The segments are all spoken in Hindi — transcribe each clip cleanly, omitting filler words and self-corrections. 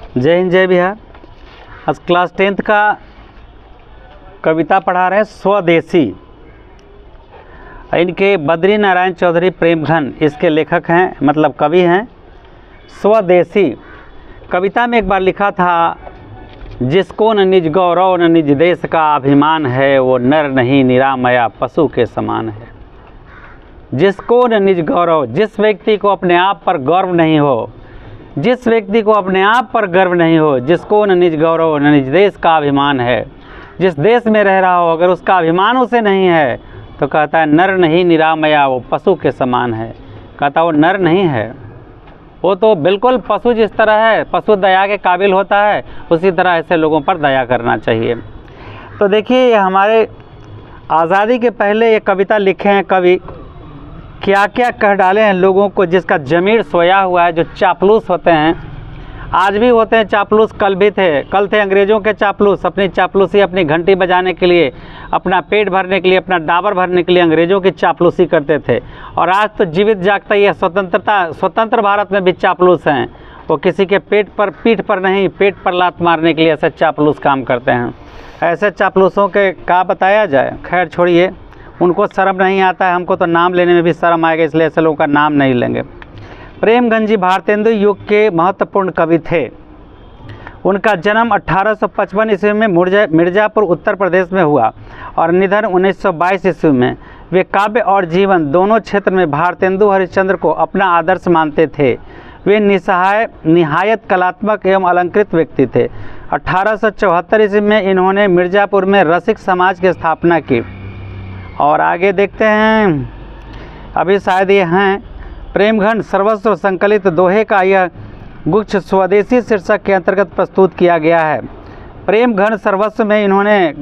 जय हिंद जय बिहार। आज क्लास 10th का कविता पढ़ा रहे हैं स्वदेशी। इनके बद्री नारायण चौधरी प्रेमघन इसके लेखक हैं, मतलब कवि हैं। स्वदेशी कविता में एक बार लिखा था, जिसको न निज गौरव न निज देश का अभिमान है, वो नर नहीं निरामया पशु के समान है। जिसको न निज गौरव, जिस व्यक्ति को अपने आप पर गर्व नहीं हो, जिस व्यक्ति को अपने आप पर गर्व नहीं हो, जिसको न निज गौरव न निज देश का अभिमान है, जिस देश में रह रहा हो अगर उसका अभिमान उसे नहीं है तो कहता है नर नहीं निरामया, वो पशु के समान है। कहता वो नर नहीं है, वो तो बिल्कुल पशु जिस तरह है, पशु दया के काबिल होता है, उसी तरह ऐसे लोगों पर दया करना चाहिए। तो देखिए हमारे आज़ादी के पहले ये कविता लिखे हैं कवि, क्या क्या कह डाले हैं लोगों को, जिसका ज़मीर सोया हुआ है। जो चापलूस होते हैं, आज भी होते हैं चापलूस, कल भी थे। कल थे अंग्रेज़ों के चापलूस, अपनी चापलूसी, अपनी घंटी बजाने के लिए, अपना पेट भरने के लिए, अपना डाबर भरने के लिए अंग्रेज़ों की चापलूसी करते थे। और आज तो जीवित जागता ये स्वतंत्र भारत में भी चापलूस हैं। वो किसी के पीठ पर नहीं, पेट पर लात मारने के लिए ऐसे चापलूस काम करते हैं। ऐसे चापलूसों के क्या बताया जाए, खैर छोड़िए, उनको शर्म नहीं आता है, हमको तो नाम लेने में भी शर्म आएगा, इसलिए ऐसे लोगों का नाम नहीं लेंगे। प्रेमघन जी भारतेंदु युग के महत्वपूर्ण कवि थे। उनका जन्म 1855 ईस्वी में मिर्ज़ापुर उत्तर प्रदेश में हुआ और निधन 1922 ईस्वी में। वे काव्य और जीवन दोनों क्षेत्र में भारतेंदु हरिश्चंद्र को अपना आदर्श मानते थे। वे निहायत कलात्मक एवं अलंकृत व्यक्ति थे। 1874 ईस्वी में इन्होंने मिर्ज़ापुर में रसिक समाज की स्थापना की। और आगे देखते हैं, अभी शायद ये हैं, प्रेमघन सर्वस्व संकलित दोहे का यह गुच्छ स्वदेशी शीर्षक के अंतर्गत प्रस्तुत किया गया है। प्रेमघन सर्वस्व में इन्होंने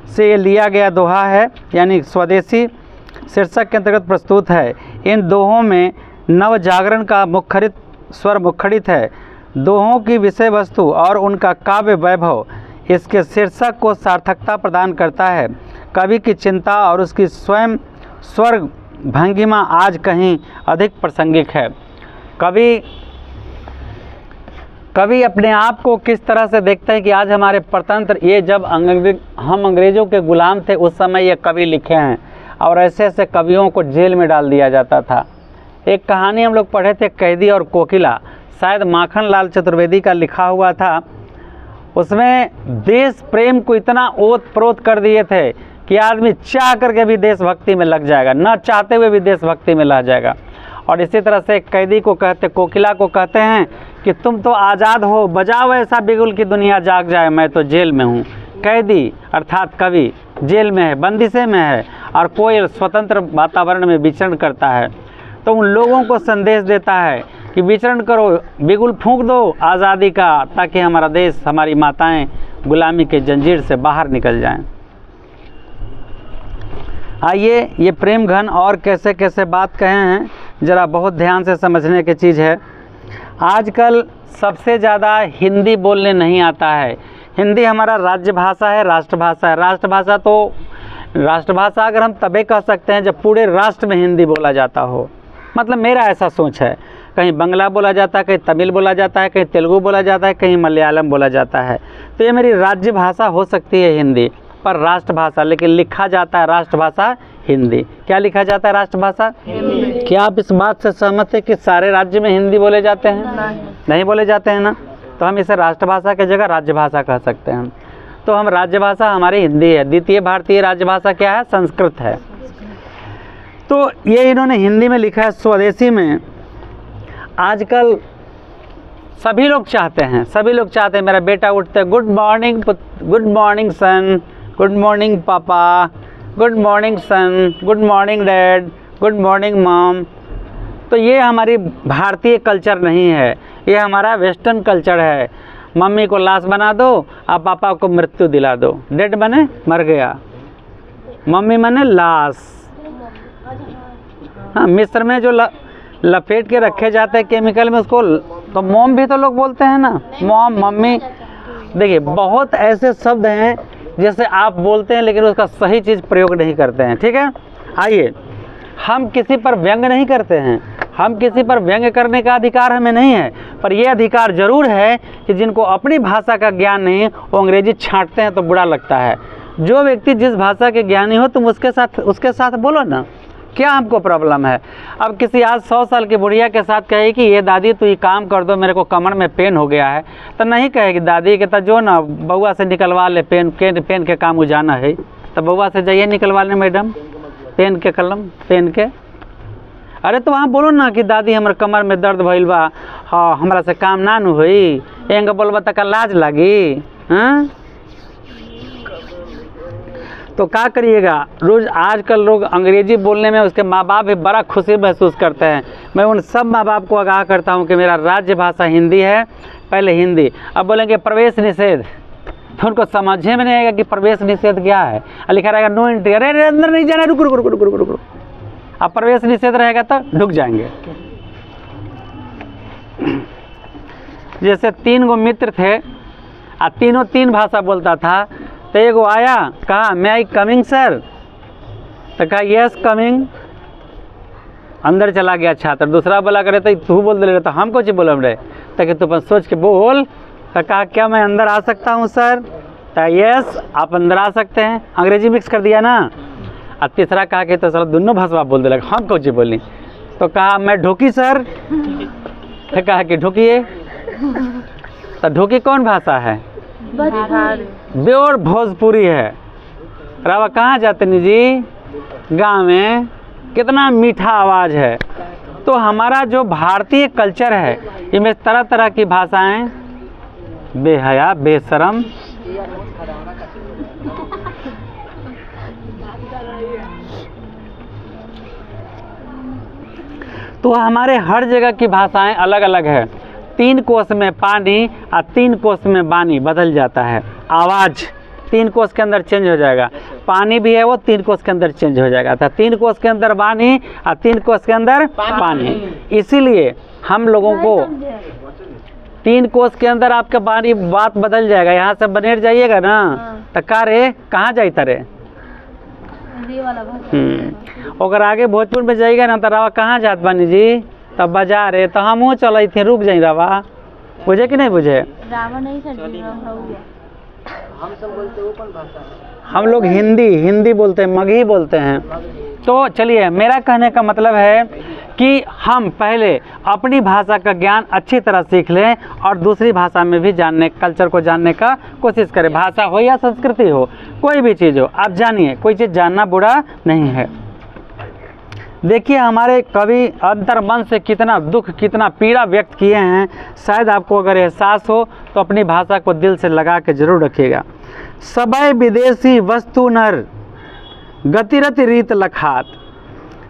से ये लिया गया दोहा है, यानी स्वदेशी शीर्षक के अंतर्गत प्रस्तुत है। इन दोहों में नव जागरण का मुखरित स्वर मुखरित है। दोहों की विषय वस्तु और उनका काव्य वैभव इसके शीर्षक को सार्थकता प्रदान करता है। कवि की चिंता और उसकी स्वयं स्वर्ग भंगिमा आज कहीं अधिक प्रासंगिक है। कवि अपने आप को किस तरह से देखते हैं कि आज हमारे परतंत्र, ये जब हम अंग्रेज़ों के गुलाम थे उस समय ये कवि लिखे हैं, और ऐसे ऐसे कवियों को जेल में डाल दिया जाता था। एक कहानी हम लोग पढ़े थे, कैदी और कोकिला, शायद माखन लाल चतुर्वेदी का लिखा हुआ था। उसमें देश प्रेम को इतना ओत प्रोत कर दिए थे कि आदमी चाह करके भी देशभक्ति में लग जाएगा, न चाहते हुए भी देशभक्ति में लग जाएगा। और इसी तरह से कैदी को कहते, कोकिला को कहते हैं कि तुम तो आज़ाद हो, बजाओ ऐसा बिगुल की दुनिया जाग जाए, मैं तो जेल में हूँ। कैदी अर्थात कवि जेल में है, बंदिशे में है, और कोई स्वतंत्र वातावरण में विचरण करता है। तो उन लोगों को संदेश देता है कि विचरण करो, बिगुल फूंक दो आज़ादी का, ताकि हमारा देश, हमारी माताएं गुलामी के जंजीर से बाहर निकल जाएं। आइए ये प्रेमघन और कैसे कैसे बात कहे हैं, ज़रा बहुत ध्यान से समझने की चीज़ है। आजकल सबसे ज़्यादा हिंदी बोलने नहीं आता है। हिंदी हमारा राज्य भाषा है, राष्ट्रभाषा है। राष्ट्रभाषा अगर हम तबे कह सकते हैं जब पूरे राष्ट्र में हिंदी बोला जाता हो, मतलब मेरा ऐसा सोच है। कहीं बंगला बोला जाता है, कहीं तमिल बोला जाता है, कहीं तेलुगु बोला जाता है, कहीं मलयालम बोला जाता है। तो ये मेरी राज्य भाषा हो सकती है हिंदी, पर राष्ट्रभाषा, लेकिन लिखा जाता है राष्ट्रभाषा हिंदी। क्या लिखा जाता है राष्ट्रभाषा हिंदी। क्या आप इस बात से सहमत हैं कि सारे राज्य में हिंदी बोले जाते हैं? नहीं बोले जाते हैं ना, तो हम इसे राष्ट्रभाषा की जगह राज्यभाषा कह सकते हैं। तो हम राज्यभाषा हमारी हिंदी है। द्वितीय भारतीय राज्यभाषा क्या है? संस्कृत है। तो ये इन्होंने हिंदी में लिखा है स्वदेशी में। आजकल सभी लोग चाहते हैं मेरा बेटा उठते good morning son, good morning papa, good morning son, good morning dad, good morning mom. तो ये हमारी भारतीय कल्चर नहीं है, ये हमारा वेस्टर्न कल्चर है। मम्मी को लाश बना दो और पापा को मृत्यु दिला दो। डेड बने मर गया, मम्मी मने लाश। हाँ, मिस्र में जो लपेट के रखे जाते हैं केमिकल में, उसको तो मॉम भी तो लोग बोलते हैं ना, मॉम, मम्मी। देखिए बहुत ऐसे शब्द हैं जैसे आप बोलते हैं लेकिन उसका सही चीज़ प्रयोग नहीं करते हैं। ठीक है, आइए हम किसी पर व्यंग नहीं करते हैं, हम किसी पर व्यंग करने का अधिकार हमें नहीं है, पर यह अधिकार ज़रूर है कि जिनको अपनी भाषा का ज्ञान नहीं वो अंग्रेजी छांटते हैं तो बुरा लगता है। जो व्यक्ति जिस भाषा के ज्ञानी हो तुम उसके साथ बोलो ना, क्या हमको प्रॉब्लम है। अब किसी आज 100 साल की बुढ़िया के साथ कहे कि ये दादी तू ये काम कर दो, मेरे को कमर में पेन हो गया है, तो नहीं कहेगी दादी के तो जो ना बउआ से निकलवा ले, पेन के काम उजाना है, तो बउआ से जाइए निकलवा ले मैडम पेन के कलम पेन के। अरे तो वहाँ बोलो ना कि दादी हमारे कमर में दर्द भइल बा, हाँ हमरा से काम ना नु होई, एंग बोलबा तक लाज लागी। हाँ तो क्या करिएगा, रोज़ आजकल लोग अंग्रेजी बोलने में उसके माँ बाप भी बड़ा खुशी महसूस करते हैं। मैं उन सब माँ बाप को आगाह करता हूँ कि मेरा राज्य भाषा हिंदी है, पहले हिंदी। अब बोलेंगे प्रवेश निषेध, तो उनको समझे में नहीं आएगा कि प्रवेश निषेध क्या है। लिखा रहेगा नो एंट्री, अरे अंदर नहीं जाना, रुक रुक रुक रुक रुक रुक। अब प्रवेश निषेध रहेगा तो ढुक जाएंगे। जैसे 3 गो मित्र थे और तीनों 3 भाषा बोलता था, तो एगो आया कहा मैं आई कमिंग सर, तो कहा यस कमिंग, अंदर चला गया छात्र। दूसरा बोला करे तो तू बोल दे रहे, तो हम कुछ बोल रहे ताकि तू सोच के बोल। तो कहा क्या मैं अंदर आ सकता हूँ सर, तो यस आप अंदर आ सकते हैं, अंग्रेजी मिक्स कर दिया ना। और तीसरा कहा कि तो सर दोनों भाषा बोल दे लगा, हम कुछ बोली। तो कहा मैं ढोकी सर, तो कहा कि ढोकिए। तो ढोकी कौन भाषा है, प्योर भोजपुरी है। रावा कहाँ जाते नहीं जी, गांव में, कितना मीठा आवाज़ है। तो हमारा जो भारतीय कल्चर है इनमें तरह तरह की भाषाएं, बेहया बेशरम, तो हमारे हर जगह की भाषाएं अलग अलग है। 3 कोस में पानी और 3 कोस में बानी बदल जाता है। आवाज़ 3 कोस के अंदर चेंज हो जाएगा, पानी भी है वो 3 कोस के अंदर चेंज हो जाएगा था। 3 कोस के अंदर बानी और 3 कोस के अंदर पानी। इसीलिए हम लोगों को 3 कोस के अंदर आपका बानी बात बदल जाएगा। यहाँ से बनेर जाइएगा ना तो का रे कहाँ जाता रे, अगर आगे भोजपुर में जाइएगा ना तो रवा कहाँ जात बानी जी, तब बाजार है, तो हम चल थे रुक जाई रवा, बुझे कि नहीं बुझे। हम लोग हिंदी बोलते हैं, मगही बोलते हैं। तो चलिए, मेरा कहने का मतलब है कि हम पहले अपनी भाषा का ज्ञान अच्छी तरह सीख लें और दूसरी भाषा में भी जानने, कल्चर को जानने का कोशिश करें। भाषा हो या संस्कृति हो, कोई भी चीज़ हो, आप जानिए, कोई चीज़ जानना बुरा नहीं है। देखिए हमारे कवि अंतर्मन से कितना दुख, कितना पीड़ा व्यक्त किए हैं। शायद आपको अगर एहसास हो तो अपनी भाषा को दिल से लगा के जरूर रखिएगा। सबय विदेशी वस्तु नर गतिरत रीत लखात,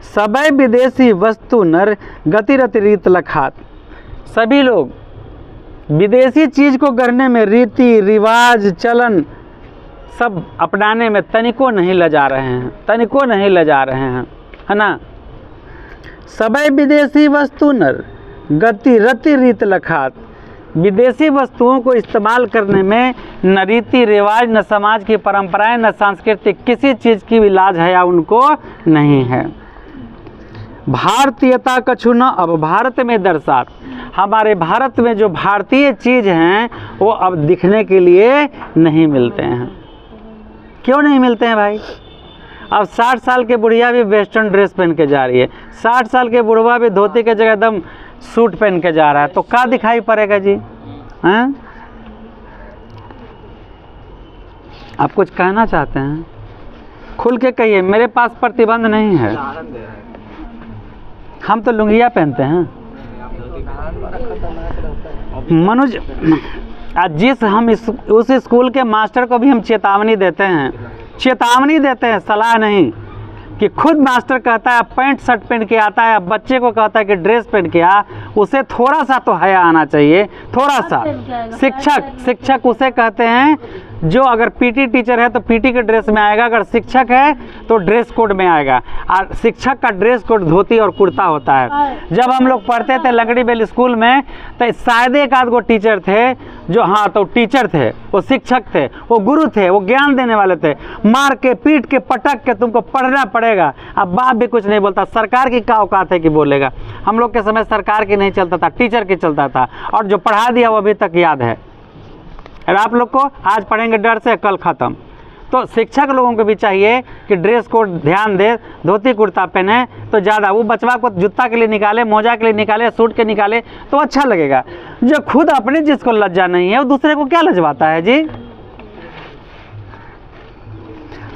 सबय विदेशी वस्तु नर गतिरत रीत लखात। सभी लोग विदेशी चीज़ को करने में, रीति रिवाज चलन सब अपनाने में तनिको नहीं लजा रहे हैं, तनिको नहीं लजा रहे हैं, है ना। सबय विदेशी वस्तु नर गति रति रीत लखात। विदेशी वस्तुओं को इस्तेमाल करने में न रीति रिवाज, न समाज की परंपराएं, न सांस्कृतिक किसी चीज़ की भी लाज हया उनको नहीं है। भारतीयता कछु न अब भारत में दर्शात। हमारे भारत में जो भारतीय चीज़ हैं वो अब दिखने के लिए नहीं मिलते हैं। क्यों नहीं मिलते हैं भाई? अब 60 साल के बुढ़िया भी वेस्टर्न ड्रेस पहन के जा रही है, 60 साल के बुढ़वा भी धोती के जगह एकदम सूट पहन के जा रहा है, तो क्या दिखाई पड़ेगा जी? हैं? आप कुछ कहना चाहते हैं? खुल के कहिए, मेरे पास प्रतिबंध नहीं है। हम तो लुंगिया पहनते हैं। मनुज, जिस हम उस स्कूल के मास्टर को भी हम चेतावनी देते हैं, सलाह नहीं, कि खुद मास्टर कहता है पैंट शर्ट पहन के आता है, बच्चे को कहता है कि ड्रेस पहन के आ, उसे थोड़ा सा तो हया आना चाहिए, थोड़ा सा। शिक्षक उसे कहते हैं जो अगर पीटी टीचर है तो पीटी के ड्रेस में आएगा, अगर शिक्षक है तो ड्रेस कोड में आएगा। और शिक्षक का ड्रेस कोड धोती और कुर्ता होता है। जब हम लोग पढ़ते थे लंगड़ी बेल स्कूल में तो शायद एक आध गो टीचर थे जो हाँ तो टीचर थे, वो शिक्षक थे, वो गुरु थे, वो ज्ञान देने वाले थे। मार के पीट के पटक के तुमको पढ़ना पड़ेगा। अब बाप भी कुछ नहीं बोलता, सरकार की क्या औकात है कि बोलेगा। हम लोग के समय सरकार की नहीं चलता था, टीचर की चलता था, और जो पढ़ा दिया वो अभी तक याद है। और आप लोग को आज पढ़ेंगे डर से, कल ख़त्म। तो शिक्षक लोगों को भी चाहिए कि ड्रेस कोड ध्यान दे, धोती कुर्ता पहने तो ज़्यादा, वो बचवा को जूता के लिए निकाले, मोजा के लिए निकाले, सूट के निकाले तो अच्छा लगेगा। जो खुद अपने जिसको लज्जा नहीं है वो दूसरे को क्या लजवाता है जी।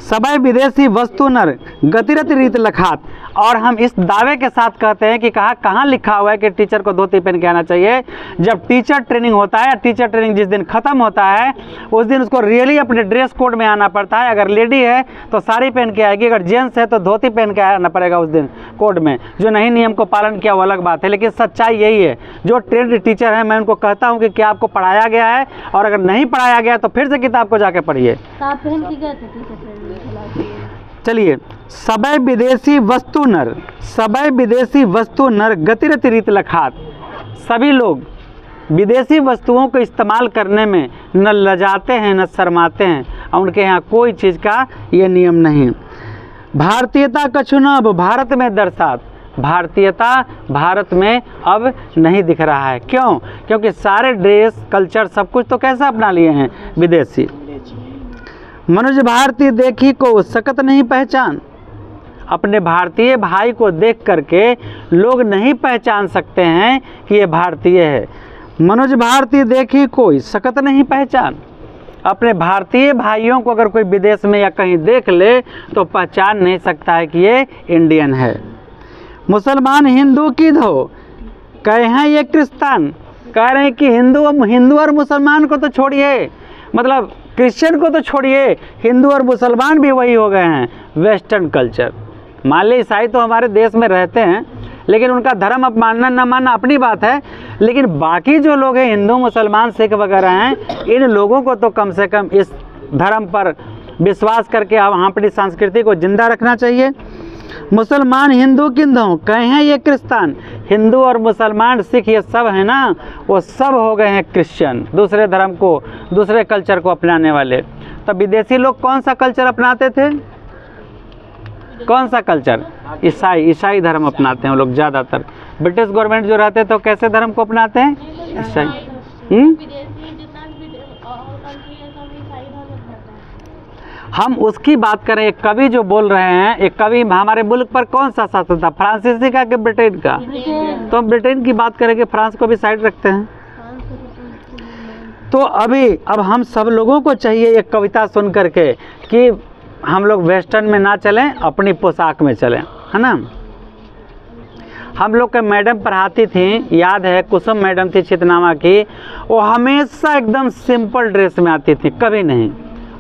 सबय विदेशी वस्तु नर गतिरत रीत लखात। और हम इस दावे के साथ कहते हैं कि कहाँ लिखा हुआ है कि टीचर को धोती पहन के आना चाहिए। जब टीचर ट्रेनिंग होता है, टीचर ट्रेनिंग जिस दिन ख़त्म होता है उस दिन उसको रियली अपने ड्रेस कोड में आना पड़ता है। अगर लेडी है तो साड़ी पहन के आएगी, अगर जेंट्स है तो धोती पहन के आना पड़ेगा उस दिन कोड में। जो नहीं नियम को पालन किया वो अलग बात है, लेकिन सच्चाई यही है। जो ट्रेंड टीचर है मैं उनको कहता हूँ कि क्या आपको पढ़ाया गया है, और अगर नहीं पढ़ाया गया तो फिर से किताब को जाके पढ़िए। चलिए, सबय विदेशी वस्तु नर, सबय विदेशी वस्तु नर गतिरत रीत लखात। सभी लोग विदेशी वस्तुओं को इस्तेमाल करने में न लजाते हैं न शर्माते हैं, और उनके यहाँ कोई चीज़ का ये नियम नहीं। भारतीयता कछुना अब भारत में दर्शात। भारतीयता भारत में अब नहीं दिख रहा है। क्यों? क्योंकि सारे ड्रेस कल्चर सब कुछ तो कैसा अपना लिए हैं, विदेशी। मनुज भारतीय देखी को सकत नहीं पहचान। अपने भारतीय भाई को देख करके लोग नहीं पहचान सकते हैं कि ये भारतीय है। मनुज भारतीय देखी कोई सकत नहीं पहचान। अपने भारतीय भाइयों को अगर कोई विदेश में या कहीं देख ले तो पहचान नहीं सकता है कि ये इंडियन है। मुसलमान हिंदू की धो कहे हैं ये क्रिस्तान। कह रहे हैं कि हिंदू और मुसलमान को तो छोड़िए, मतलब क्रिश्चियन को तो छोड़िए, हिंदू और मुसलमान भी वही हो गए हैं, वेस्टर्न कल्चर। मान ली ईसाई तो हमारे देश में रहते हैं, लेकिन उनका धर्म अब मानना ना मानना अपनी बात है, लेकिन बाकी जो लोग हैं हिंदू मुसलमान सिख वगैरह हैं, इन लोगों को तो कम से कम इस धर्म पर विश्वास करके हम अपनी संस्कृति को जिंदा रखना चाहिए। मुसलमान हिंदू किंधों कहे हैं ये क्रिस्तान। हिंदू और मुसलमान सिख ये सब है ना, वो सब हो गए हैं क्रिश्चियन, दूसरे धर्म को, दूसरे कल्चर को अपनाने वाले। तो विदेशी लोग कौन सा कल्चर अपनाते थे? कौन सा कल्चर? ईसाई धर्म अपनाते हैं वो लोग ज़्यादातर। ब्रिटिश गवर्नमेंट जो रहते तो कैसे धर्म को अपनाते हैं? ईसाई। हम उसकी बात करें, एक कवि जो बोल रहे हैं, एक कवि हमारे मुल्क पर कौन सा शासन था, फ्रांसीसी का कि ब्रिटेन का? तो हम ब्रिटेन की बात करेंगे, फ्रांस को भी साइड रखते हैं। तो अब हम सब लोगों को चाहिए एक कविता सुन करके कि हम लोग वेस्टर्न में ना चलें, अपनी पोशाक में चलें, है ना। हम लोग के मैडम पढ़ाती थी, याद है, कुसुम मैडम थी चितनामा की, वो हमेशा एकदम सिंपल ड्रेस में आती थी, कभी नहीं,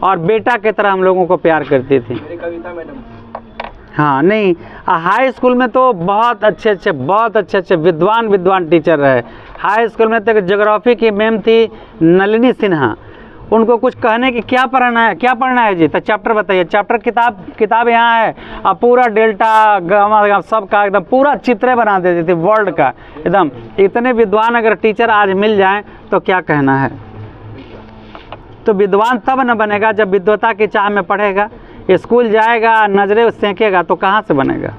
और बेटा की तरह हम लोगों को प्यार करती थी। कविता मैडम। हाँ, नहीं, हाई स्कूल में तो बहुत अच्छे विद्वान टीचर रहे। हाई स्कूल में तो ज्योग्राफी की मैम थी नलिनी सिन्हा। उनको कुछ कहने की क्या पढ़ना है जी, तो चैप्टर बताइए। चैप्टर किताब यहाँ है, अब पूरा डेल्टा गामा सब का एकदम पूरा चित्र बना देती थी वर्ल्ड का एकदम। इतने विद्वान अगर टीचर आज मिल जाएं तो क्या कहना है। तो विद्वान तब न बनेगा जब विद्वता की चाह में पढ़ेगा। स्कूल जाएगा, नजरें सेंकेगा तो कहाँ से बनेगा।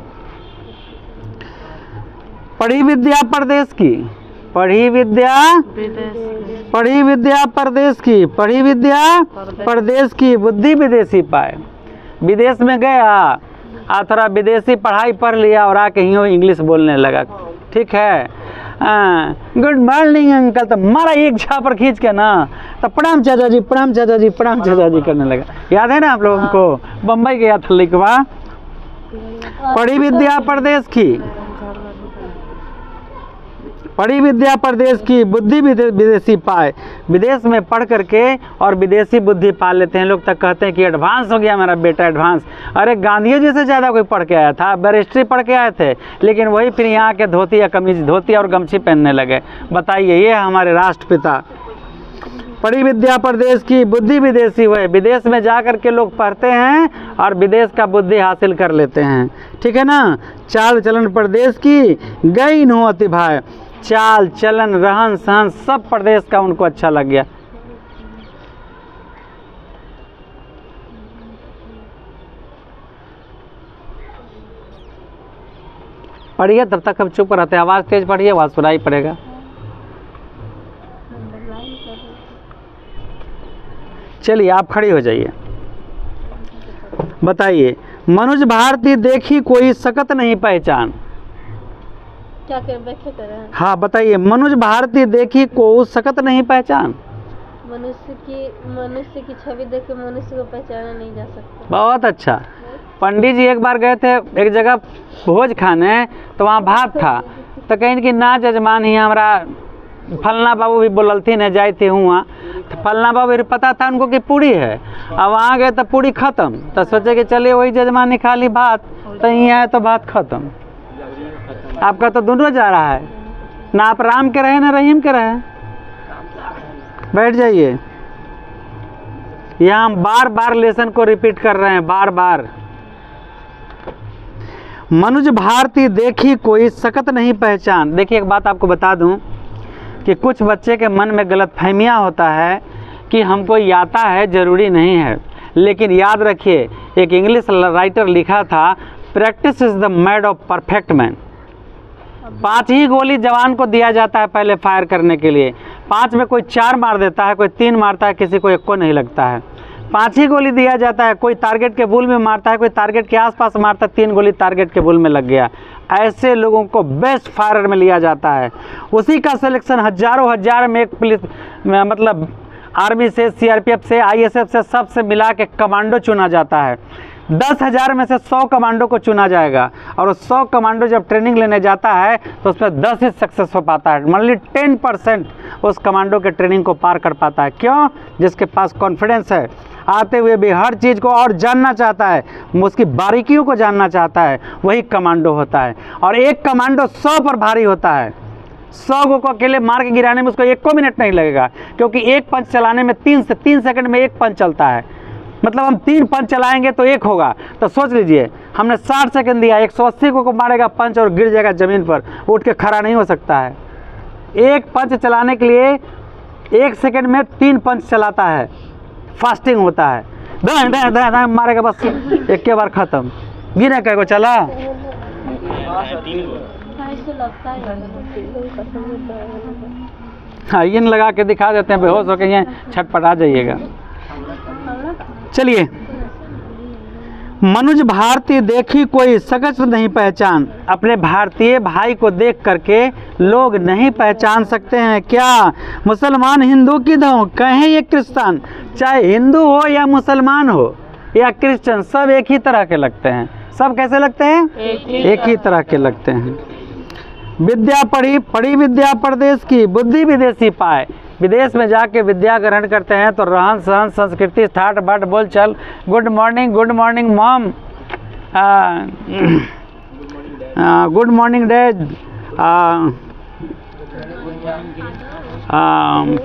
पढ़ी विद्या परदेश की, पढ़ी विद्या परदेश की, पढ़ी विद्या परदेश की, बुद्धि विदेशी पाए। विदेश में गया, थोड़ा विदेशी पढ़ाई पढ़ लिया और आके यूँ इंग्लिश बोलने लगा। ठीक है, गुड मॉर्निंग अंकल, तो मारा एक झापर खींच के ना, तो प्रणाम चाचा जी, प्रणाम चाचा जी, प्रणाम चाचा जी करने लगा। याद है ना आप लोगों को? बम्बई गया था लिखवा। पढ़ी विद्या परदेश की, पढ़ी विद्या परदेश की, बुद्धि विदेशी पाए। विदेश में पढ़ करके और विदेशी बुद्धि पाल लेते हैं लोग, तक कहते हैं कि एडवांस हो गया मेरा बेटा, एडवांस। अरे गांधी जी से ज़्यादा कोई पढ़ के आया था, बैरिस्ट्री पढ़ के आए थे, लेकिन वही फिर यहाँ के धोती और गमछी पहनने लगे। बताइए, ये हमारे राष्ट्रपिता। पढ़ी विद्या परदेश की, बुद्धि विदेशी हुए। विदेश में जा कर के लोग पढ़ते हैं और विदेश का बुद्धि हासिल कर लेते हैं। ठीक है ना। चाल चलन परदेश की, गई नो अति भाई। चाल चलन रहन सहन सब प्रदेश का उनको अच्छा लग गया। पढ़िए, तब तक हम चुप रहते हैं। आवाज़ तेज पढ़िए, आवाज़ सुनाई पड़ेगा। चलिए आप खड़ी हो जाइए, बताइए। मनुज भारती देखी कोई सकत नहीं पहचान। क्या व्याख्या करें? हाँ बताइए, मनुज भारती देखी को सकत नहीं पहचान। मनुष्य की छवि देख के मनुष्य को पहचाना नहीं जा सकता। बहुत अच्छा। पंडित जी एक बार गए थे एक जगह भोज खाने, तो वहाँ भात था, तो कहीं कि ना जजमान ही हमारा फलना बाबू भी बोलती न जाए थे हुआ, तो फलना बाबू भी पता था उनको कि पूड़ी है। अब वहाँ गए तो पूड़ी ख़त्म, तो सोचे कि चलिए वही जजमान खा ली भात, तो यहाँ है तो भात ख़त्म। आपका तो दोनों जा रहा है, ना आप राम के रहे ना रहीम के रहे। बैठ जाइए। यहाँ हम बार बार लेसन को रिपीट कर रहे हैं, बार बार। मनुज भारती देखी कोई सकत नहीं पहचान। देखिए एक बात आपको बता दूं कि कुछ बच्चे के मन में गलतफहमियां होता है कि हमको ये आता है, ज़रूरी नहीं है। लेकिन याद रखिए, एक इंग्लिश राइटर लिखा था, practice is the made of perfect man. 5 ही गोली जवान को दिया जाता है पहले फायर करने के लिए। 5 में कोई 4 मार देता है, कोई 3 मारता है, किसी को 1 को नहीं लगता है। 5 ही गोली दिया जाता है, कोई टारगेट के बुल में मारता है, कोई टारगेट के आसपास मारता है, 3 गोली टारगेट के बुल में लग गया। ऐसे लोगों को बेस्ट फायरर में लिया जाता है। उसी का सिलेक्शन हजारों हजार में एक पुलिस मतलब आर्मी से, सीआरपीएफ से, आईएसएफ से, सबसे मिला के कमांडो चुना जाता है। 10,000 में से 100 कमांडो को चुना जाएगा, और 100 कमांडो जब ट्रेनिंग लेने जाता है तो उसमें 10 ही सक्सेस हो पाता है। मान ली 10% उस कमांडो के ट्रेनिंग को पार कर पाता है। क्यों? जिसके पास कॉन्फिडेंस है, आते हुए भी हर चीज़ को और जानना चाहता है, उसकी बारीकियों को जानना चाहता है, वही कमांडो होता है। और एक कमांडो 100 पर भारी होता है। 100 को अकेले मार के गिराने में उसको 1 मिनट नहीं लगेगा, क्योंकि एक पंच चलाने में 3 से 3 सेकंड में 1 पंच चलता है। मतलब हम 3 पंच चलाएंगे तो 1 होगा। तो सोच लीजिए, हमने 60 सेकंड दिया, 180 को मारेगा पंच और गिर जाएगा ज़मीन पर, उठ के खड़ा नहीं हो सकता है। एक पंच चलाने के लिए 1 सेकंड में 3 पंच चलाता है, फास्टिंग होता है। दाएं दाएं दाएं दाएं मारेगा, बस एक के बार ख़त्म। गिरे कई को चला। हाँ, इन लगा के दिखा देते हैं, बेहोश होकर यहाँ छटपटा जाइएगा। चलिए, मनुज भारती देखी कोई सकत नहीं पहचान। अपने भारतीय भाई को देख करके लोग नहीं पहचान सकते हैं क्या? मुसलमान हिंदू की दो, कहें ये क्रिश्चियन, चाहे हिंदू हो या मुसलमान हो या क्रिश्चियन, सब एक ही तरह के लगते हैं। सब कैसे लगते हैं? एक ही तरह के लगते हैं। विद्या पढ़ी विद्या परदेश की, बुद्धि विदेशी पाए। विदेश में जाके विद्या ग्रहण करते हैं तो रहन सहन, संस्कृति, ठाट बाट, बोल चल, good morning mom, good morning dad,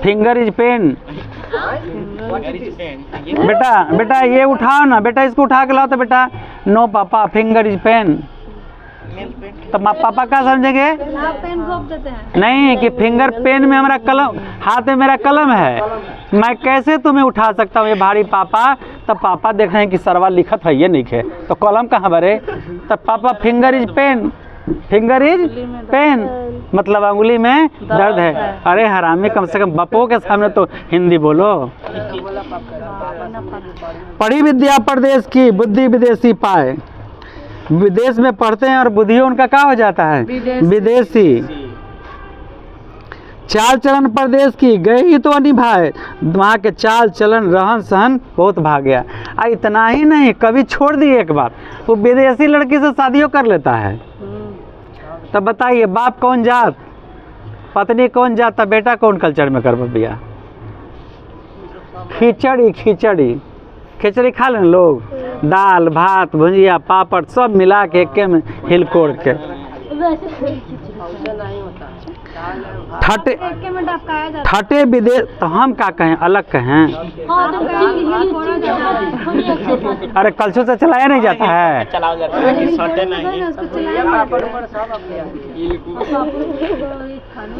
finger is pain. बेटा ये उठाओ ना, बेटा इसको उठा के लाओ। तो बेटा नो पापा, फिंगर इज पेन। तो पापा क्या समझेंगे? पेन घोप देते हैं। नहीं, कि फिंगर पेन में हमारा कलम, हाथ में मेरा कलम है, मैं कैसे तुम्हें उठा सकता हूँ ये भारी पापा? तब पापा देख रहे हैं कि सरवा लिखत है ये नहीं है, तो कलम कहाँ भरे? तब पापा finger is pain, finger is pain मतलब अंगुली में दर्द है। अरे हरामी, कम से कम बापों के सामने तो हिंदी बोलो। पढ़ी विद्या परदेश की, बुद्धि विदेशी पाए। विदेश में पढ़ते हैं और बुद्धि उनका क्या हो जाता है? विदेशी। चाल चलन परदेश की, गए ही तो निभाए। वहाँ के चाल चलन, रहन सहन बहुत भाग गया। इतना ही नहीं, कभी छोड़ दिए एक बार, वो विदेशी लड़की से शादियों कर लेता है। तब बताइए, बाप कौन जात, पत्नी कौन जात, तब बेटा कौन कल्चर में कर बिया? खिचड़ी खा लें लोग, दाल भात भुजिया पापड़ सब मिला के एक में हिल कोड़ के। ठटे विदेश, तो हम क्या कहें, अलग कहें? अरे कलछुल से चलाया नहीं जाता है।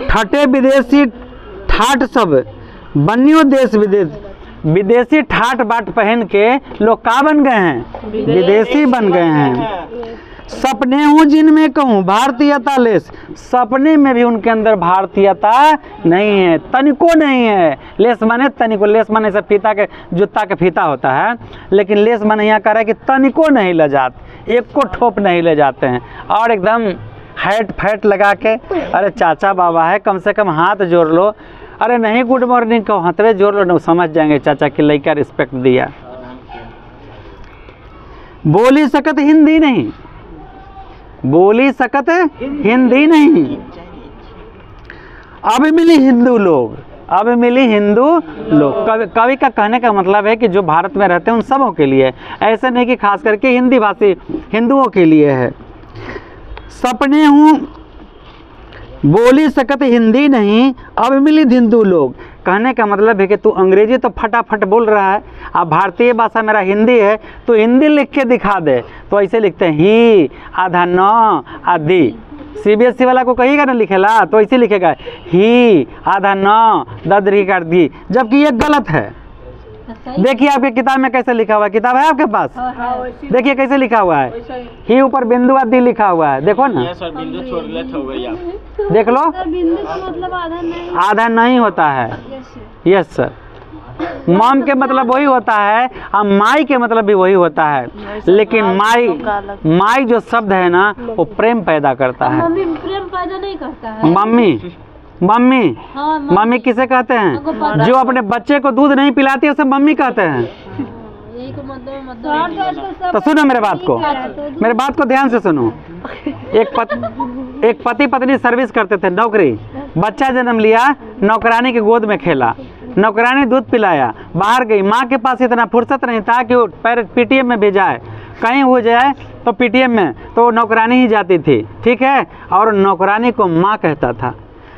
ठटे विदेशी ठाट सब, बनियो देश विदेश। विदेशी ठाट बाट पहन के लोग का बन गए हैं? विदेशी बन गए हैं। सपने हूँ जिनमें कहूँ भारतीयता लेस, सपने में भी उनके अंदर भारतीयता नहीं है, तनिको नहीं है। लेस माने तनिको, लेस माने सब फीता के जूता के फीता होता है, लेकिन लेस माने यहाँ कह रहा है कि तनिको नहीं ले जाते, एक को ठोप नहीं ले जाते हैं। और एकदम हैट फैट लगा के, अरे चाचा बाबा है, कम से कम हाथ जोड़ लो। अरे नहीं गुड मॉर्निंग कहो, हाथवे जोड़ लो, न समझ जाएंगे चाचा की लड़का रिस्पेक्ट दिया। बोली सकत हिंदी नहीं, बोली सकत हिंदी नहीं, अब मिली हिंदू लोग, अब मिली हिंदू लोग। कवि का कहने का मतलब है कि जो भारत में रहते हैं उन सबों के लिए, ऐसे नहीं कि खास करके हिंदी भाषी हिंदुओं के लिए है। सपने हूँ बोली सकत हिंदी नहीं, अब मिली हिंदू लोग। कहने का मतलब है कि तू अंग्रेजी तो फटाफट बोल रहा है, अब भारतीय भाषा मेरा हिंदी है, तो हिंदी लिख के दिखा दे। तो ऐसे लिखते हैं ही आधा न आदि, सीबीएसई वाला को कहिएगा ना लिखेला तो ऐसे लिखेगा ही आधा न ददरी कर दी, जबकि ये गलत है। देखिए आपके किताब में कैसे लिखा हुआ है, किताब है आपके पास, देखिए कैसे लिखा हुआ है, ही ऊपर बिंदु आदि लिखा हुआ है, देखो ना, देख लो, मतलब आधा नहीं होता है। यस सर, मॉम के मतलब वही होता है और माई के मतलब भी वही होता है, लेकिन माई जो शब्द है ना वो प्रेम पैदा करता है। मम्मी प्रेम पैदा नहीं करता है। मम्मी हाँ, मम्मी किसे कहते हैं? जो अपने बच्चे को दूध नहीं पिलाती है उसे मम्मी कहते हैं। यही को मतलब तो सुनो मेरे बात को ध्यान से सुनो। एक पति पत्नी सर्विस करते थे, नौकरी, बच्चा जन्म लिया, नौकरानी की गोद में खेला, नौकरानी दूध पिलाया, बाहर गई, माँ के पास इतना फुर्सत नहीं था कि वो पीटीएम में भेजाए, कहीं हो जाए तो पीटीएम में तो नौकरानी ही जाती थी, ठीक है, और नौकरानी को माँ कहता था।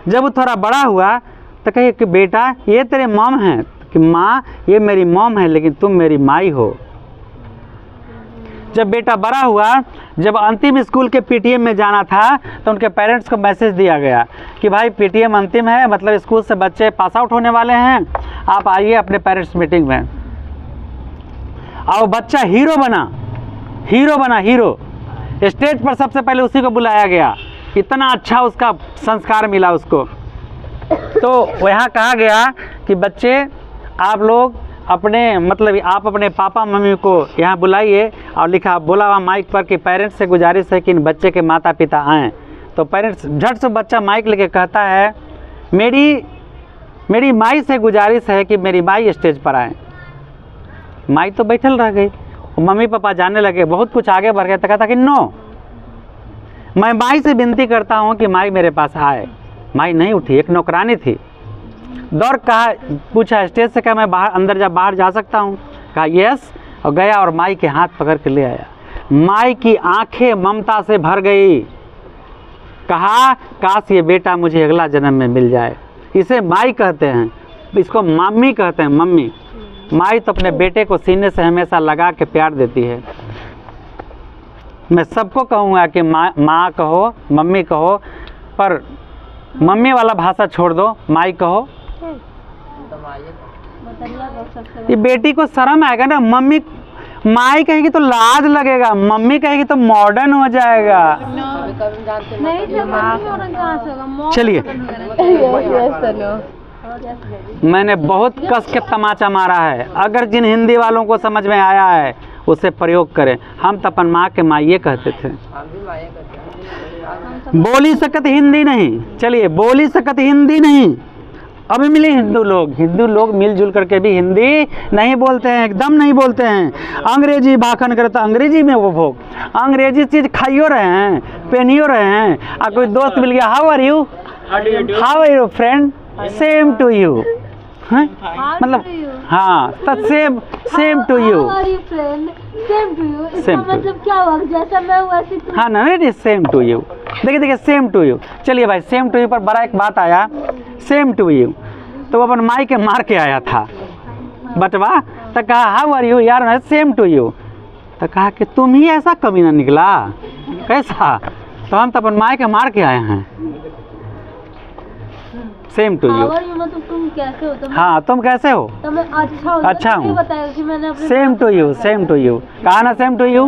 जब वो थोड़ा बड़ा हुआ तो कहे कि बेटा ये तेरे मॉम हैं, कि माँ ये मेरी मॉम है लेकिन तुम मेरी माई हो। जब बेटा बड़ा हुआ, जब अंतिम स्कूल के पीटीएम में जाना था तो उनके पेरेंट्स को मैसेज दिया गया कि भाई पीटीएम अंतिम है, मतलब स्कूल से बच्चे पास आउट होने वाले हैं, आप आइए अपने पेरेंट्स मीटिंग में। और बच्चा हीरो बना, हीरो स्टेज पर सबसे पहले उसी को बुलाया गया, इतना अच्छा उसका संस्कार मिला उसको। तो यहाँ कहा गया कि बच्चे आप लोग आप अपने पापा मम्मी को यहाँ बुलाइए, और लिखा बोला हुआ माइक पर कि पेरेंट्स से गुजारिश है कि इन बच्चे के माता पिता आएँ। तो पेरेंट्स झट से बच्चा माइक लेके कहता है मेरी माई से गुजारिश है कि मेरी माई स्टेज पर आए। माई तो बैठल रह गई, मम्मी पापा जाने लगे, बहुत कुछ आगे बढ़ गया, तो कहता कि नो, मैं माई से विनती करता हूँ कि माई मेरे पास आए। माई नहीं उठी, एक नौकरानी थी, दौड़ कहा पूछा स्टेज से, क्या मैं बाहर जा सकता हूँ? कहा यस, और गया और माई के हाथ पकड़ के ले आया। माई की आंखें ममता से भर गई, कहा काश ये बेटा मुझे अगला जन्म में मिल जाए। इसे माई कहते हैं, इसको मम्मी कहते हैं, मम्मी। माई तो अपने बेटे को सीने से हमेशा लगा के प्यार देती है। मैं सबको कहूँगा कि माँ कहो, मम्मी कहो, पर मम्मी वाला भाषा छोड़ दो, माई कहो। ये बेटी को शर्म आएगा ना, मम्मी माई कहेगी तो लाज लगेगा, मम्मी कहेगी तो मॉडर्न हो जाएगा। चलिए, मैंने बहुत कस के तमाचा मारा है, अगर जिन हिंदी वालों को समझ में आया है उसे प्रयोग करें। हम तो अपन माँ के माइये कहते थे। बोली सकत हिंदी नहीं, चलिए बोली सकत हिंदी नहीं, अब मिले हिंदू लोग मिलजुल करके भी हिंदी नहीं बोलते हैं, एकदम नहीं बोलते हैं। अंग्रेजी भाखन करता, अंग्रेजी में वो भोग, अंग्रेजी चीज़ खाइयो रहे हैं, पहनियो रहे हैं। और कोई दोस्त मिल गया, how are you friend, same to you, मतलब हाँ, तो सेम टू यू, मतलब क्या हुआ, जैसा मैं हूँ वैसे तुम। हाँ ना, नहीं सेम टू यू, देखिए सेम टू यू। चलिए भाई, सेम टू यू पर बड़ा एक बात आया, सेम टू यू, तो वो अपन माई के मार के आया था बटवा, तो कहा हाउ आर यू यार, सेम टू यू, तो कहा कि तुम ही ऐसा कभी ना निकला, कैसा, तो हम तो अपन माई के मार के आए हैं। सेम टू यू मतलब तुम कैसे हो, हाँ तुम कैसे हो, तो मैं अच्छा हूँ, सेम टू यू, कहा ना same to you.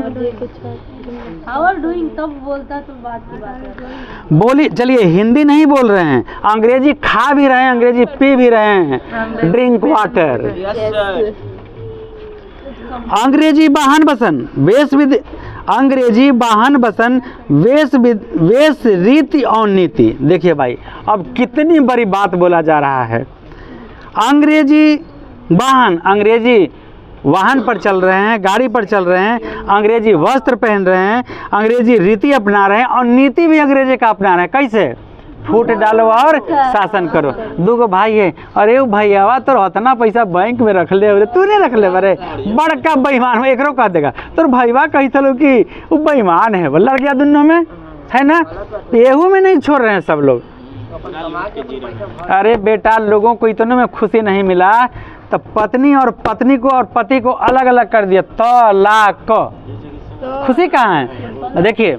How are doing तब बोलता तो बात की बात है। बोली चलिए, हिंदी नहीं बोल रहे हैं, अंग्रेजी खा भी रहे हैं, अंग्रेजी पी भी रहे हैं, ड्रिंक वाटर। अंग्रेजी वाहन बसन वेश विद, अंग्रेजी वाहन बसन वेश रीति और नीति। देखिए भाई, अब कितनी बड़ी बात बोला जा रहा है। अंग्रेजी वाहन, अंग्रेजी वाहन पर चल रहे हैं, गाड़ी पर चल रहे हैं, अंग्रेजी वस्त्र पहन रहे हैं, अंग्रेजी रीति अपना रहे हैं और नीति भी अंग्रेजी का अपना रहे हैं। कैसे? फूट डालो और शासन करो। दूगो भाई है, अरे वो भैया तो उतना पैसा बैंक में रख ले, तू नहीं रख ले, बड़े बड़का बेईमान हो, एकरो कह देगा तो भैया कही चलो कि वो बेईमान है, लड़ गया दोनों में, है ना? एहू में नहीं छोड़ रहे हैं सब लोग। अरे बेटा, लोगों को इतने में खुशी नहीं मिला तो पत्नी और पत्नी को और पति को अलग अलग कर दिया, तलाक। खुशी कहाँ है? देखिए,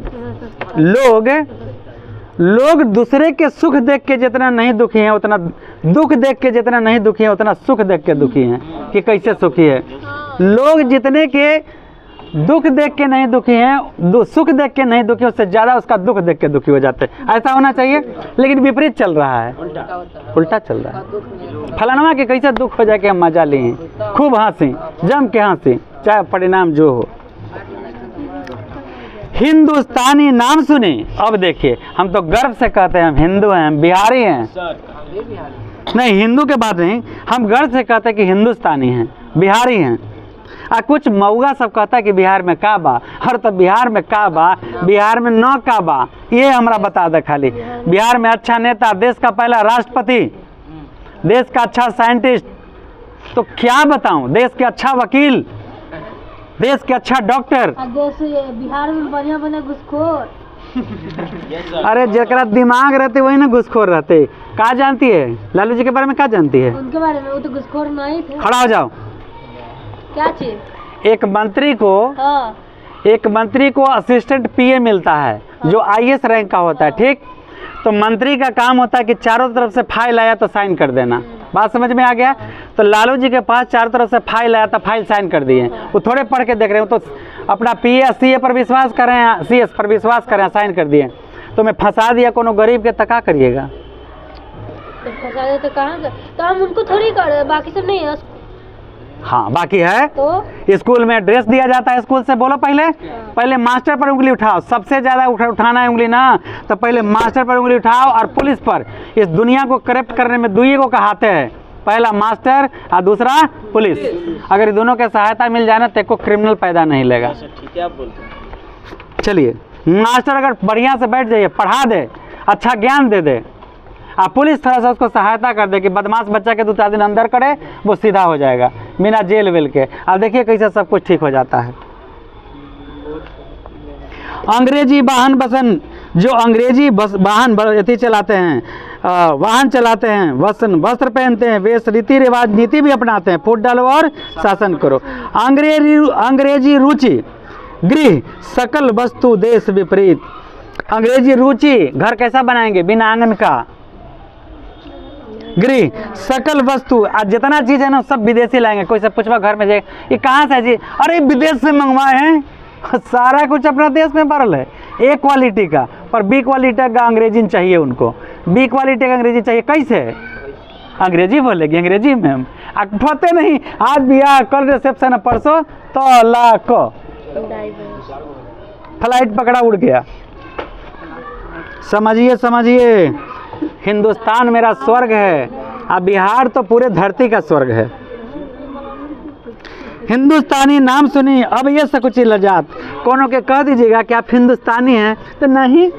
लोग दूसरे के सुख देख के जितना नहीं दुखी हैं, उतना दुख देख के जितना नहीं दुखी हैं, उतना सुख देख के दुखी हैं कि कैसे सुखी है। लोग जितने के दुख देख के नहीं दुखी हैं, सुख देख के नहीं दुखी, उससे ज़्यादा उसका दुख देख के दुखी हो जाते हैं। ऐसा होना चाहिए, लेकिन विपरीत चल रहा है, उल्टा चल रहा है। फलानवा के कैसे दुख हो जाए कि हम मजा लिए, खूब हंसी, जम के हंसी, चाहे परिणाम जो हो। हिंदुस्तानी नाम सुने। अब देखिए, हम तो गर्व से कहते हैं हम हिंदू हैं, हम बिहारी हैं। नहीं, हिंदू के बात नहीं, हम गर्व से कहते हैं कि हिंदुस्तानी हैं, बिहारी हैं। कुछ मऊगा सब कहता है कि बिहार में का बा, हर तो बिहार में का बा, बिहार में न का बा, ये हमरा बता दे खाली। बिहार में अच्छा नेता, देश का पहला राष्ट्रपति, देश का अच्छा साइंटिस्ट, तो क्या बताऊं, देश के अच्छा वकील, देश के अच्छा डॉक्टर। बिहार में बढ़िया बढ़िया घुसखोर। अरे जरा दिमाग रहते वही ना घुसखोर रहते। क्या जानती है लालू जी के बारे में? क्या जानती है उनके बारे में? वो तो घुसखोर नहीं थे। खड़ा हो जाओ। क्या चीज? एक मंत्री को, हाँ। एक मंत्री को असिस्टेंट पीए मिलता है, जो आईएएस रैंक का होता है, ठीक? तो मंत्री का काम होता है कि चारों तरफ से फाइल आया तो साइन कर देना। बात समझ में आ गया? तो लालू जी के पास चारों तरफ से फाइल आया तो फाइल साइन कर दिए। वो थोड़े पढ़ के देख रहे हो, तो अपना पीए सीए पर विश्वास कर रहे हैं, सीएस पर विश्वास कर रहे हैं, साइन कर दिए। तो मैं फंसा दिया कोनो गरीब के, तका करिएगा? तो फंसा दे तो कहाँ? तो हम उनको थोड़ी कर, बाकी सब नहीं है। हाँ, बाकी है। तो स्कूल में ड्रेस दिया जाता है, स्कूल से बोलो पहले मास्टर पर उंगली उठाओ। सबसे ज़्यादा उठाना है उंगली ना, तो पहले मास्टर पर उंगली उठाओ और पुलिस पर। इस दुनिया को करप्ट करने में दुई को कहाते हैं, पहला मास्टर और दूसरा पुलिस। अगर इन दोनों के सहायता मिल जाए ना तो को क्रिमिनल पैदा नहीं लेगा। चलिए, मास्टर अगर बढ़िया से बैठ जाइए, पढ़ा दे, अच्छा ज्ञान दे दे, और पुलिस थोड़ा सा उसको सहायता कर दे कि बदमाश बच्चा के 2-4 दिन अंदर करे, वो सीधा हो जाएगा बिना जेल वेल के। अब देखिए कैसे सब कुछ ठीक हो जाता है। अंग्रेजी वाहन बसन, जो अंग्रेजी वाहन अति चलाते हैं, वाहन चलाते हैं, वस्त्र पहनते हैं, वेश रीति रिवाज नीति भी अपनाते हैं, फूट डालो और शासन करो। अंग्रेजी रुचि गृह सकल वस्तु देश विपरीत। अंग्रेजी रुचि, घर कैसा बनाएंगे? बिना आंगन का। गृह सकल वस्तु, आज जितना चीज़ है ना सब विदेशी लाएंगे। कोई से पूछवा घर में जाए, ये कहाँ से है जी? अरे विदेश से मंगवाए हैं। सारा कुछ अपना देश में भरल है, ए क्वालिटी का, पर बी क्वालिटी का अंग्रेजी चाहिए उनको। बी क्वालिटी का अंग्रेजी चाहिए। कैसे? अंग्रेजी बोलेगी, अंग्रेजी में हम पते नहीं। आज बियाह, कल रिसेप्शन, परसों तो लाख फ्लाइट पकड़ा, उड़ गया। समझिए समझिए, हिंदुस्तान मेरा स्वर्ग है, अब बिहार तो पूरे धरती का स्वर्ग है। हिंदुस्तानी नाम सुनी, अब ये सकुची लजात। कोनो के कह दीजिएगा कि आप हिंदुस्तानी हैं तो नहीं,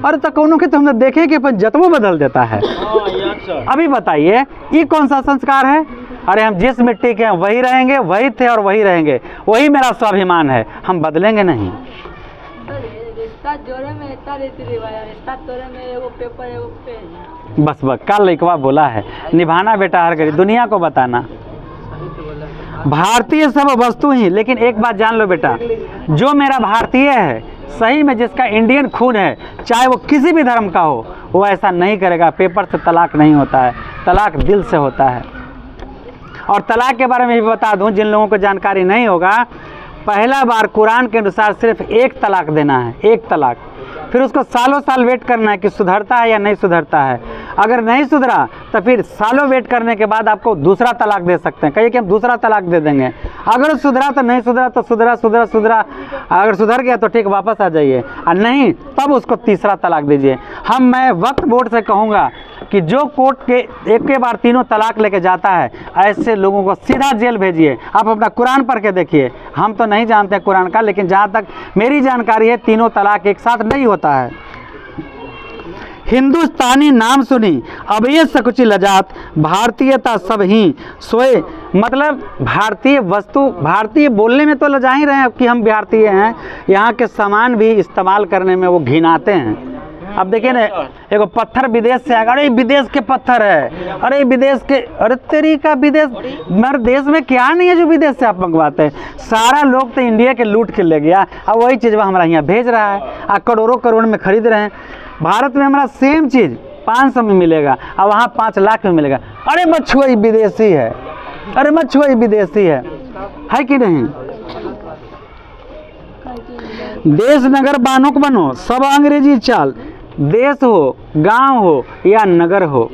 और तो कोनो के तो हमने देखे कि अपन जतवो बदल देता है। अभी बताइए ये कौन सा संस्कार है? अरे हम जिस मिट्टी के हैं वही रहेंगे, वही थे और वही रहेंगे, वही मेरा स्वाभिमान है, हम बदलेंगे नहीं। बस कल लइकवा बोला है, निभाना बेटा हर गरीब, दुनिया को बताना। भारतीय सब वस्तु ही, लेकिन एक बात जान लो बेटा, जो मेरा भारतीय है, सही में जिसका इंडियन खून है, चाहे वो किसी भी धर्म का हो, वो ऐसा नहीं करेगा। पेपर से तलाक नहीं होता है, तलाक दिल से होता है। और तलाक के बारे में भी बता दूं, जिन लोगों को जानकारी नहीं होगा, पहला बार कुरान के अनुसार सिर्फ एक तलाक देना है, एक तलाक। फिर उसको सालों साल वेट करना है कि सुधरता है या नहीं सुधरता है। अगर नहीं सुधरा तो फिर सालों वेट करने के बाद आपको दूसरा तलाक दे सकते हैं। कहिए कि हम दूसरा तलाक दे देंगे। अगर सुधरा तो नहीं सुधरा तो सुधरा, अगर सुधर गया तो ठीक वापस आ जाइए, और नहीं तब उसको तीसरा तलाक दीजिए। मैं वक्त बोर्ड से कहूँगा कि जो कोर्ट के एक के बार तीनों तलाक लेके जाता है, ऐसे लोगों को सीधा जेल भेजिए। आप अपना कुरान पढ़ के देखिए। हम तो नहीं जानते कुरान का, लेकिन जहाँ तक मेरी जानकारी है तीनों तलाक एक साथ नहीं होता है। हिंदुस्तानी नाम सुनी अब ये सकुची लजात, भारतीयता सब ही सोए। मतलब भारतीय वस्तु, भारतीय बोलने में तो लजा ही रहे हैं कि हम भारतीय हैं, यहाँ के सामान भी इस्तेमाल करने में वो घिनाते हैं। अब देखिए ना, एगो पत्थर विदेश से आएगा, अरे विदेश के पत्थर है, अरे विदेश के, अरे तेरी का विदेश, मेरे देश में क्या नहीं है जो विदेश से आप मंगवाते हैं। सारा लोग तो इंडिया के लूट के ले गया, अब वही चीज़ हमारा यहाँ भेज रहा है, करोड़ों करोड़ में खरीद रहे हैं। भारत में हमारा सेम चीज़ 500 में मिलेगा और वहाँ 5 लाख में मिलेगा। अरे मछुआई विदेशी है, अरे मछुआई विदेशी है कि नहीं। देश नगर बानों को बनो सब अंग्रेजी चाल, देश हो गांव हो या नगर हो,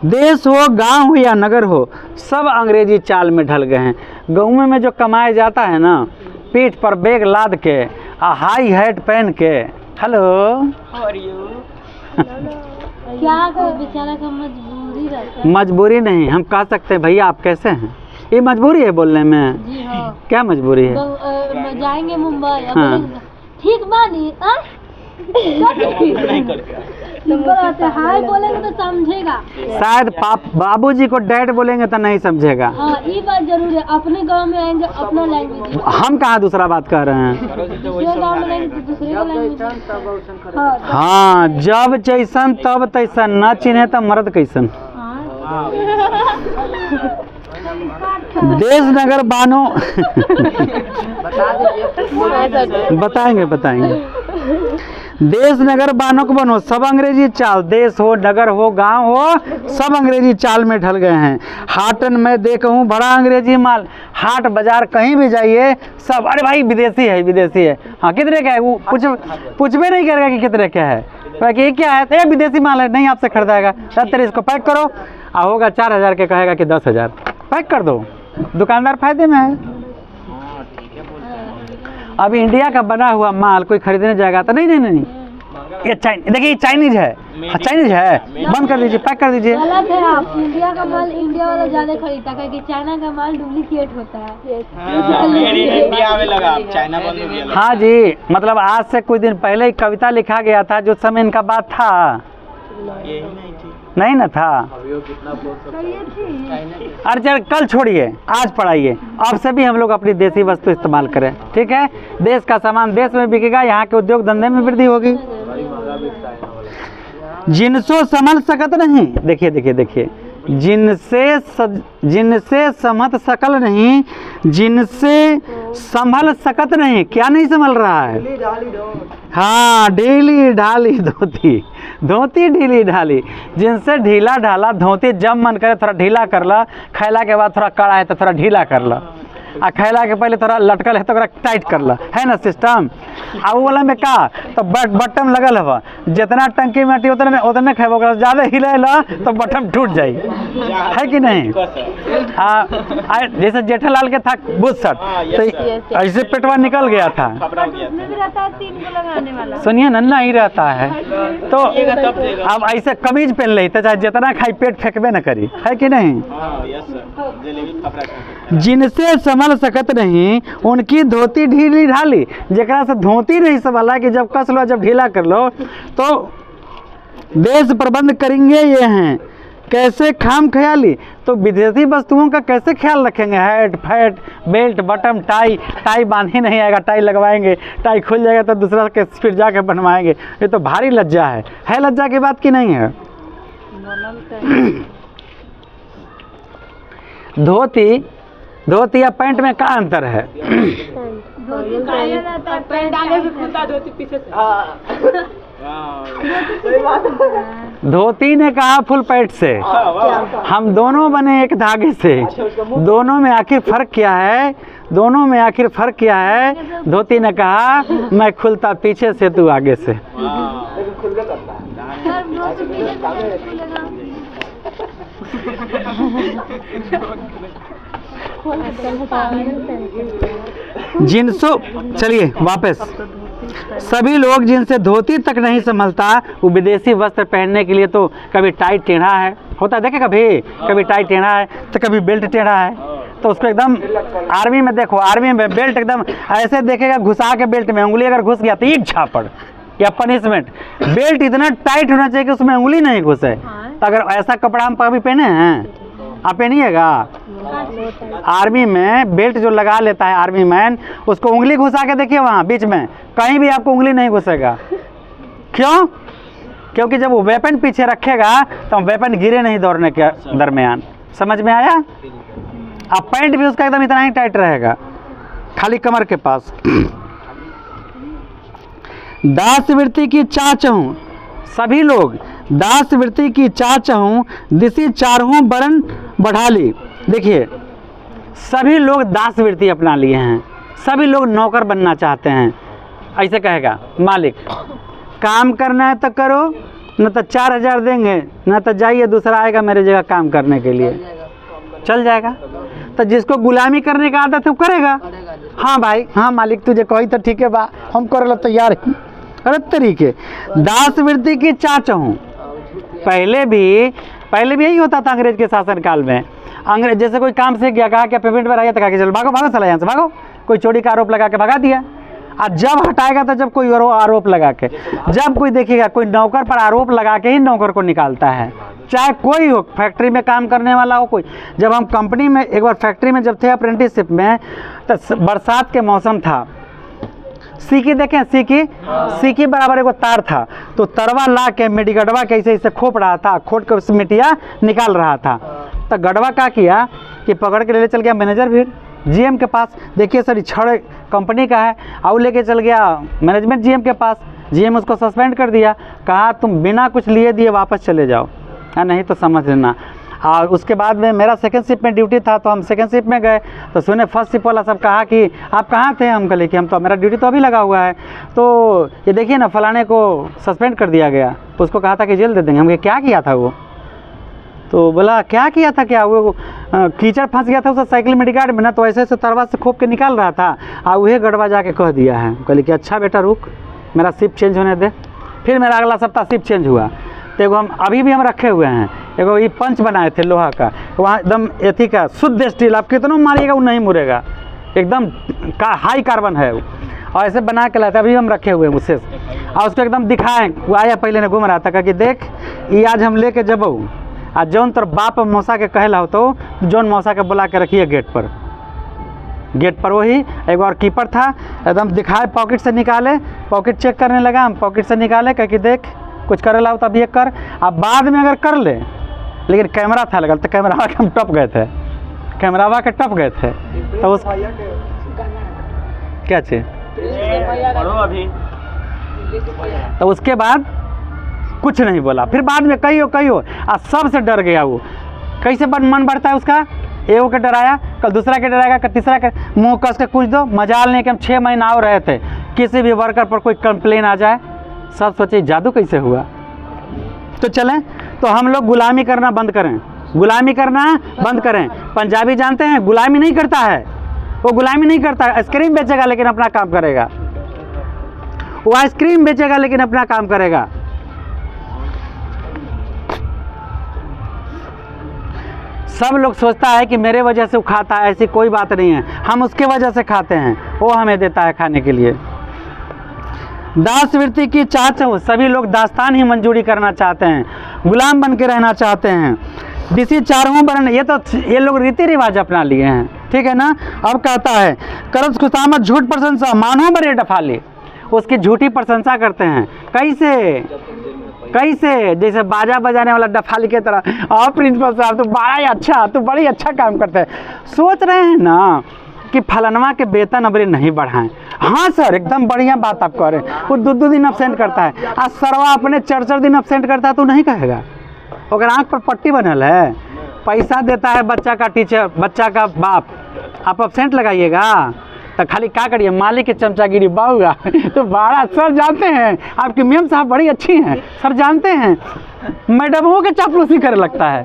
देश हो गांव हो या नगर हो, सब अंग्रेजी चाल में ढल गए हैं। गाँव में जो कमाया जाता है ना, पीठ पर बैग लाद के हाई हैट पहन के, हेलो क्या बेचारा का मजबूरी रहता है। मजबूरी नहीं, हम कह सकते हैं भैया आप कैसे हैं, ये मजबूरी है बोलने में। जी हाँ। क्या मजबूरी है? जाएंगे मुंबई, हाँ। ठीक बानी हाय बोलेंगे तो समझेगा, शायद बाबूजी को डैड बोलेंगे तो नहीं समझेगा। हाँ ये बात जरूर है। अपने गांव में आएंगे अपना लैंग्वेज, हम कहाँ दूसरा बात कर रहे हैं। दूसरे गांव में रहेंगे तो दूसरे का लैंग्वेज। हाँ, जब जैसन तब तैसन, न चिन्हे तो मर्द कैसन। देश नगर बानो बताएंगे। देश नगर बानों को बनो सब अंग्रेजी चाल, देश हो नगर हो गांव हो सब अंग्रेजी चाल में ढल गए हैं। हाटन में देखूं बड़ा अंग्रेजी माल, हाट बाजार कहीं भी जाइए सब, अरे भाई विदेशी है। हाँ कितने का है, वो पूछबे नहीं करेगा कि कितने का है, कि क्या है, तो विदेशी माल है, नहीं आपसे खरीदाएगा। तेरे इसको पैक करो, होगा 4000 के, कहेगा कि 10,000, पैक कर दो। दुकानदार फायदे में है। अब इंडिया का बना हुआ माल कोई खरीदने जाएगा तो नहीं, ये देखिए चाइनीज है, चाइनीज है, बंद कर दीजिए, पैक कर दीजिए। गलत है, आप इंडिया का माल इंडिया वाला ज्यादा खरीदता है, क्योंकि चाइना का माल डुप्लीकेट होता है। इंडिया में लगा, चाइना बंद हो गया। हाँ जी, मतलब आज से कुछ दिन पहले एक कविता लिखा गया था, जो समय इनका बात था नहीं ना था। अरे चल कल छोड़िए, आज पढ़ाइए। अब से भी हम लोग अपनी देसी वस्तु इस्तेमाल करें, ठीक है। देश का सामान देश में बिकेगा, यहाँ के उद्योग धंधे में वृद्धि होगी। जिनसो संभल सकत नहीं, देखिए जिनसे समत सकल नहीं, जिनसे संभल सकत नहीं। क्या नहीं संभल रहा है? हाँ, ढीली ढाली धोती ढीली ढाली। जिनसे ढीला ढाला धोती, जब मन करे थोड़ा ढीला कर ला, खैला के बाद थोड़ा कड़ा है तो थोड़ा ढीला कर ला, आ खैला के पहले थोड़ा लटकल है तो टाइट कर ला, है ना सिस्टम। आ वो वाला में का तो बटम लगल हवा, जितना टंकी में हटी उतने खेबो, ज़्यादा हिला तो बटम टूट जाई, है कि नहीं। जैसे जेठालाल के था बुस्सट, तो ऐसे पेटवा निकल गया था। सुनिए नन्ना ही रहता है, तो अब ऐसे कमीज पहन ली तो चाहे जितना खाई पेट फेंकबे न करी, है कि नहीं। जिनसे संभल सकत नहीं, उनकी धोती ढीली ढाली। जेकरा से धोती नहीं संभाला कि जब कस लो जब ढीला कर लो, तो देश प्रबंध करेंगे ये हैं कैसे खाम ख्याली। तो विदेशी वस्तुओं का कैसे ख्याल रखेंगे। Hat fat belt bottom tie बांध ही नहीं आएगा, टाई लगवाएंगे, टाई खुल जाएगा तो दूसरा के फिर जाके बनवाएंगे। ये तो भारी लज्जा है लज्जा की बात की नहीं है। धोती या पैंट में क्या अंतर है? पैंट आगे से खुलता, धोती पीछे से। धोती ने कहा फुल पैंट से, हम दोनों बने एक धागे से, दोनों में आखिर फर्क क्या है, दोनों में आखिर फर्क क्या है। धोती ने कहा मैं खुलता पीछे से तू आगे से। जिनसो चलिए वापस, सभी लोग जिनसे धोती तक नहीं संभलता वो विदेशी वस्त्र पहनने के लिए तो कभी टाइट टेढ़ा है, होता है देखे कभी टाइट टेढ़ा है तो कभी बेल्ट टेढ़ा है, तो उसको एकदम आर्मी में देखो, आर्मी में बेल्ट एकदम ऐसे देखेगा, घुसा के बेल्ट में उंगली अगर घुस गया तो एक झापड़ या पनिशमेंट। बेल्ट इतना टाइट होना चाहिए कि उसमें उंगली नहीं घुसे। तो अगर ऐसा कपड़ा हम कभी पहने हैं, आप पहनिएगा। आर्मी में बेल्ट जो लगा लेता है आर्मी मैन, उसको उंगली घुसा के देखिए वहाँ बीच में, कहीं भी आपको उंगली नहीं घुसेगा। क्यों? क्योंकि जब वो वेपन पीछे रखेगा तो वेपन गिरे नहीं दौड़ने के दरमियान। समझ में आया? अब पैंट भी उसका एकदम इतना ही टाइट रहेगा, खाली कमर के पास। दास वृत्ति की चाह चाहूं, सभी लोग दास वृत्ति की चाह चाहूं, दिसी चारहों बरन बढ़ा ली। देखिए सभी लोग दास वृत्ति अपना लिए हैं, सभी लोग नौकर बनना चाहते हैं। ऐसे कहेगा मालिक, काम करना है तो करो, न तो 4000 देंगे, न तो जाइए दूसरा आएगा मेरे जगह काम करने के लिए, चल जाएगा। तो जिसको गुलामी करने का आदत है वो करेगा। हाँ भाई, हाँ मालिक तुझे कोई तो ठीक है बा, हम करे तैयार हैं। अरे तरीके दास वृत्ति की चाह चाहूं, पहले भी यही होता था अंग्रेज के शासनकाल में। अंग्रेज जैसे कोई काम से गया, कहा क्या पेमेंट पर आया, तो कहा कि चलो भागो भागो, चला यहाँ से भागो, कोई चोरी का आरोप लगा के भगा दिया। और जब हटाएगा तो जब कोई आरोप लगा के, जब कोई देखिएगा कोई नौकर पर आरोप लगा के ही नौकर को निकालता है, चाहे कोई हो, फैक्ट्री में काम करने वाला हो कोई। जब हम कंपनी में एक बार फैक्ट्री में जब थे अप्रेंटिसशिप में, तो बरसात के मौसम था, सीकी देखें, सीकी बराबर एगो तार था, तो तरवा ला के मिट्टी गडवा के ऐसे खोप रहा था, खोट के उससे मिट्टिया निकाल रहा था। तो गडवा क्या किया कि पकड़ के ले चल गया मैनेजर भीड़ जीएम के पास, देखिए सर छड़ कंपनी का है, और लेके चल गया मैनेजमेंट जीएम के पास। जीएम उसको सस्पेंड कर दिया, कहा तुम बिना कुछ लिए दिए वापस चले जाओ, या नहीं तो समझ लेना। और उसके बाद में मेरा सेकंड शिफ्ट में ड्यूटी था, तो हम सेकंड शिफ्ट में गए, तो सुने फर्स्ट शिफ्ट वाला सब कहा कि आप कहाँ थे। हम कहे कि हम तो, मेरा ड्यूटी तो अभी लगा हुआ है, तो ये देखिए ना फलाने को सस्पेंड कर दिया गया। तो उसको कहा था कि जेल दे देंगे। हम क्या किया था वो, तो बोला क्या किया था, क्या वो कीचड़ फंस गया था उसका साइकिल में गार्ड में ना, तो ऐसे तरवा से खोप के निकाल रहा था, और वही गड़वा जाके कह दिया है। कहली कि अच्छा बेटा रुक, मेरा शिफ्ट चेंज होने दे। फिर मेरा अगला सप्ताह शिफ्ट चेंज हुआ, तो एगो हम अभी भी हम रखे हुए हैं, एगो ये पंच बनाए थे लोहा का, वहाँ एकदम एथी का शुद्ध स्टील, आप कितना मारिएगा वो नहीं मुड़ेगा, एकदम हाई कार्बन है वो, और ऐसे बना के लाते अभी हम रखे हुए हैं उससे। और उसको एकदम दिखाएं, वो आया पहले ने घूम रहा था, कि देख ये आज हम लेके जबऊ, आ जौन तर बाप मौसा के कहला हो तो जौन मौसा के बुला के रखिए गेट पर वही एक और कीपर था, एकदम दिखाए, पॉकेट से निकाले, पॉकेट चेक करने लगा, हम पॉकेट से निकाले, कह कि देख कुछ करे ला तब ये कर, अब बाद में अगर कर ले, लेकिन कैमरा था लगल, तो कैमरा के हम टप गए थे, कैमरावा के टप गए थे। तो उस क्या चीज अभी, तो उसके बाद कुछ नहीं बोला। फिर बाद में कहियो आ सबसे डर गया वो। कैसे मन बढ़ता है उसका, एगो के डराया, कल दूसरा के डराएगा, कल तीसरा के, मुंह कस के कुछ दो। मजाल नहीं कि हम 6 महीना और रहे थे, किसी भी वर्कर पर कोई कंप्लेन आ जाए, सब सोचे जादू कैसे हुआ। तो चलें, तो हम लोग गुलामी करना बंद करें, गुलामी करना बंद करें। पंजाबी जानते हैं गुलामी नहीं करता है, वो गुलामी नहीं करता है, आइसक्रीम बेचेगा लेकिन अपना काम करेगा, वो आइसक्रीम बेचेगा लेकिन अपना काम करेगा। सब लोग सोचता है कि मेरे वजह से वो खाता है, ऐसी कोई बात नहीं है, हम उसके वजह से खाते हैं, वो हमें देता है खाने के लिए। दास वृत्ति की चाह, सभी लोग दास्तान ही मंजूरी करना चाहते हैं, गुलाम बन के रहना चाहते हैं। दिसी चारहों वर्ण, ये लोग रीति रिवाज अपना लिए हैं, ठीक है ना। अब कहता है करत खुशामद झूठ प्रशंसा, मानो बड़े डफाली, उसकी झूठी प्रशंसा करते हैं। कैसे जैसे बाजा बजाने वाला डफाली की तरह, और प्रिंसिपल साहब तो बड़ा ही अच्छा, तो बड़ी अच्छा काम करते हैं। सोच रहे हैं ना कि फलनवा के वेतन अबरे नहीं बढ़ाएं, हाँ सर, एकदम बढ़िया बात आप कह रहे हैं। वो 2 दिन अब्सेंट करता है, आज सरवा अपने 4 दिन अब्सेंट करता है तो नहीं कहेगा? अगर आँख पर पट्टी बनल है, पैसा देता है बच्चा का टीचर, बच्चा का बाप, आप अब्सेंट लगाइएगा तो खाली क्या करिए, मालिक की चमचागिरी बाऊगा तो बड़ा सर जानते हैं आपकी मैम साहब बड़ी अच्छी हैं, सर जानते हैं मैडमों के चापलूसी करे लगता है।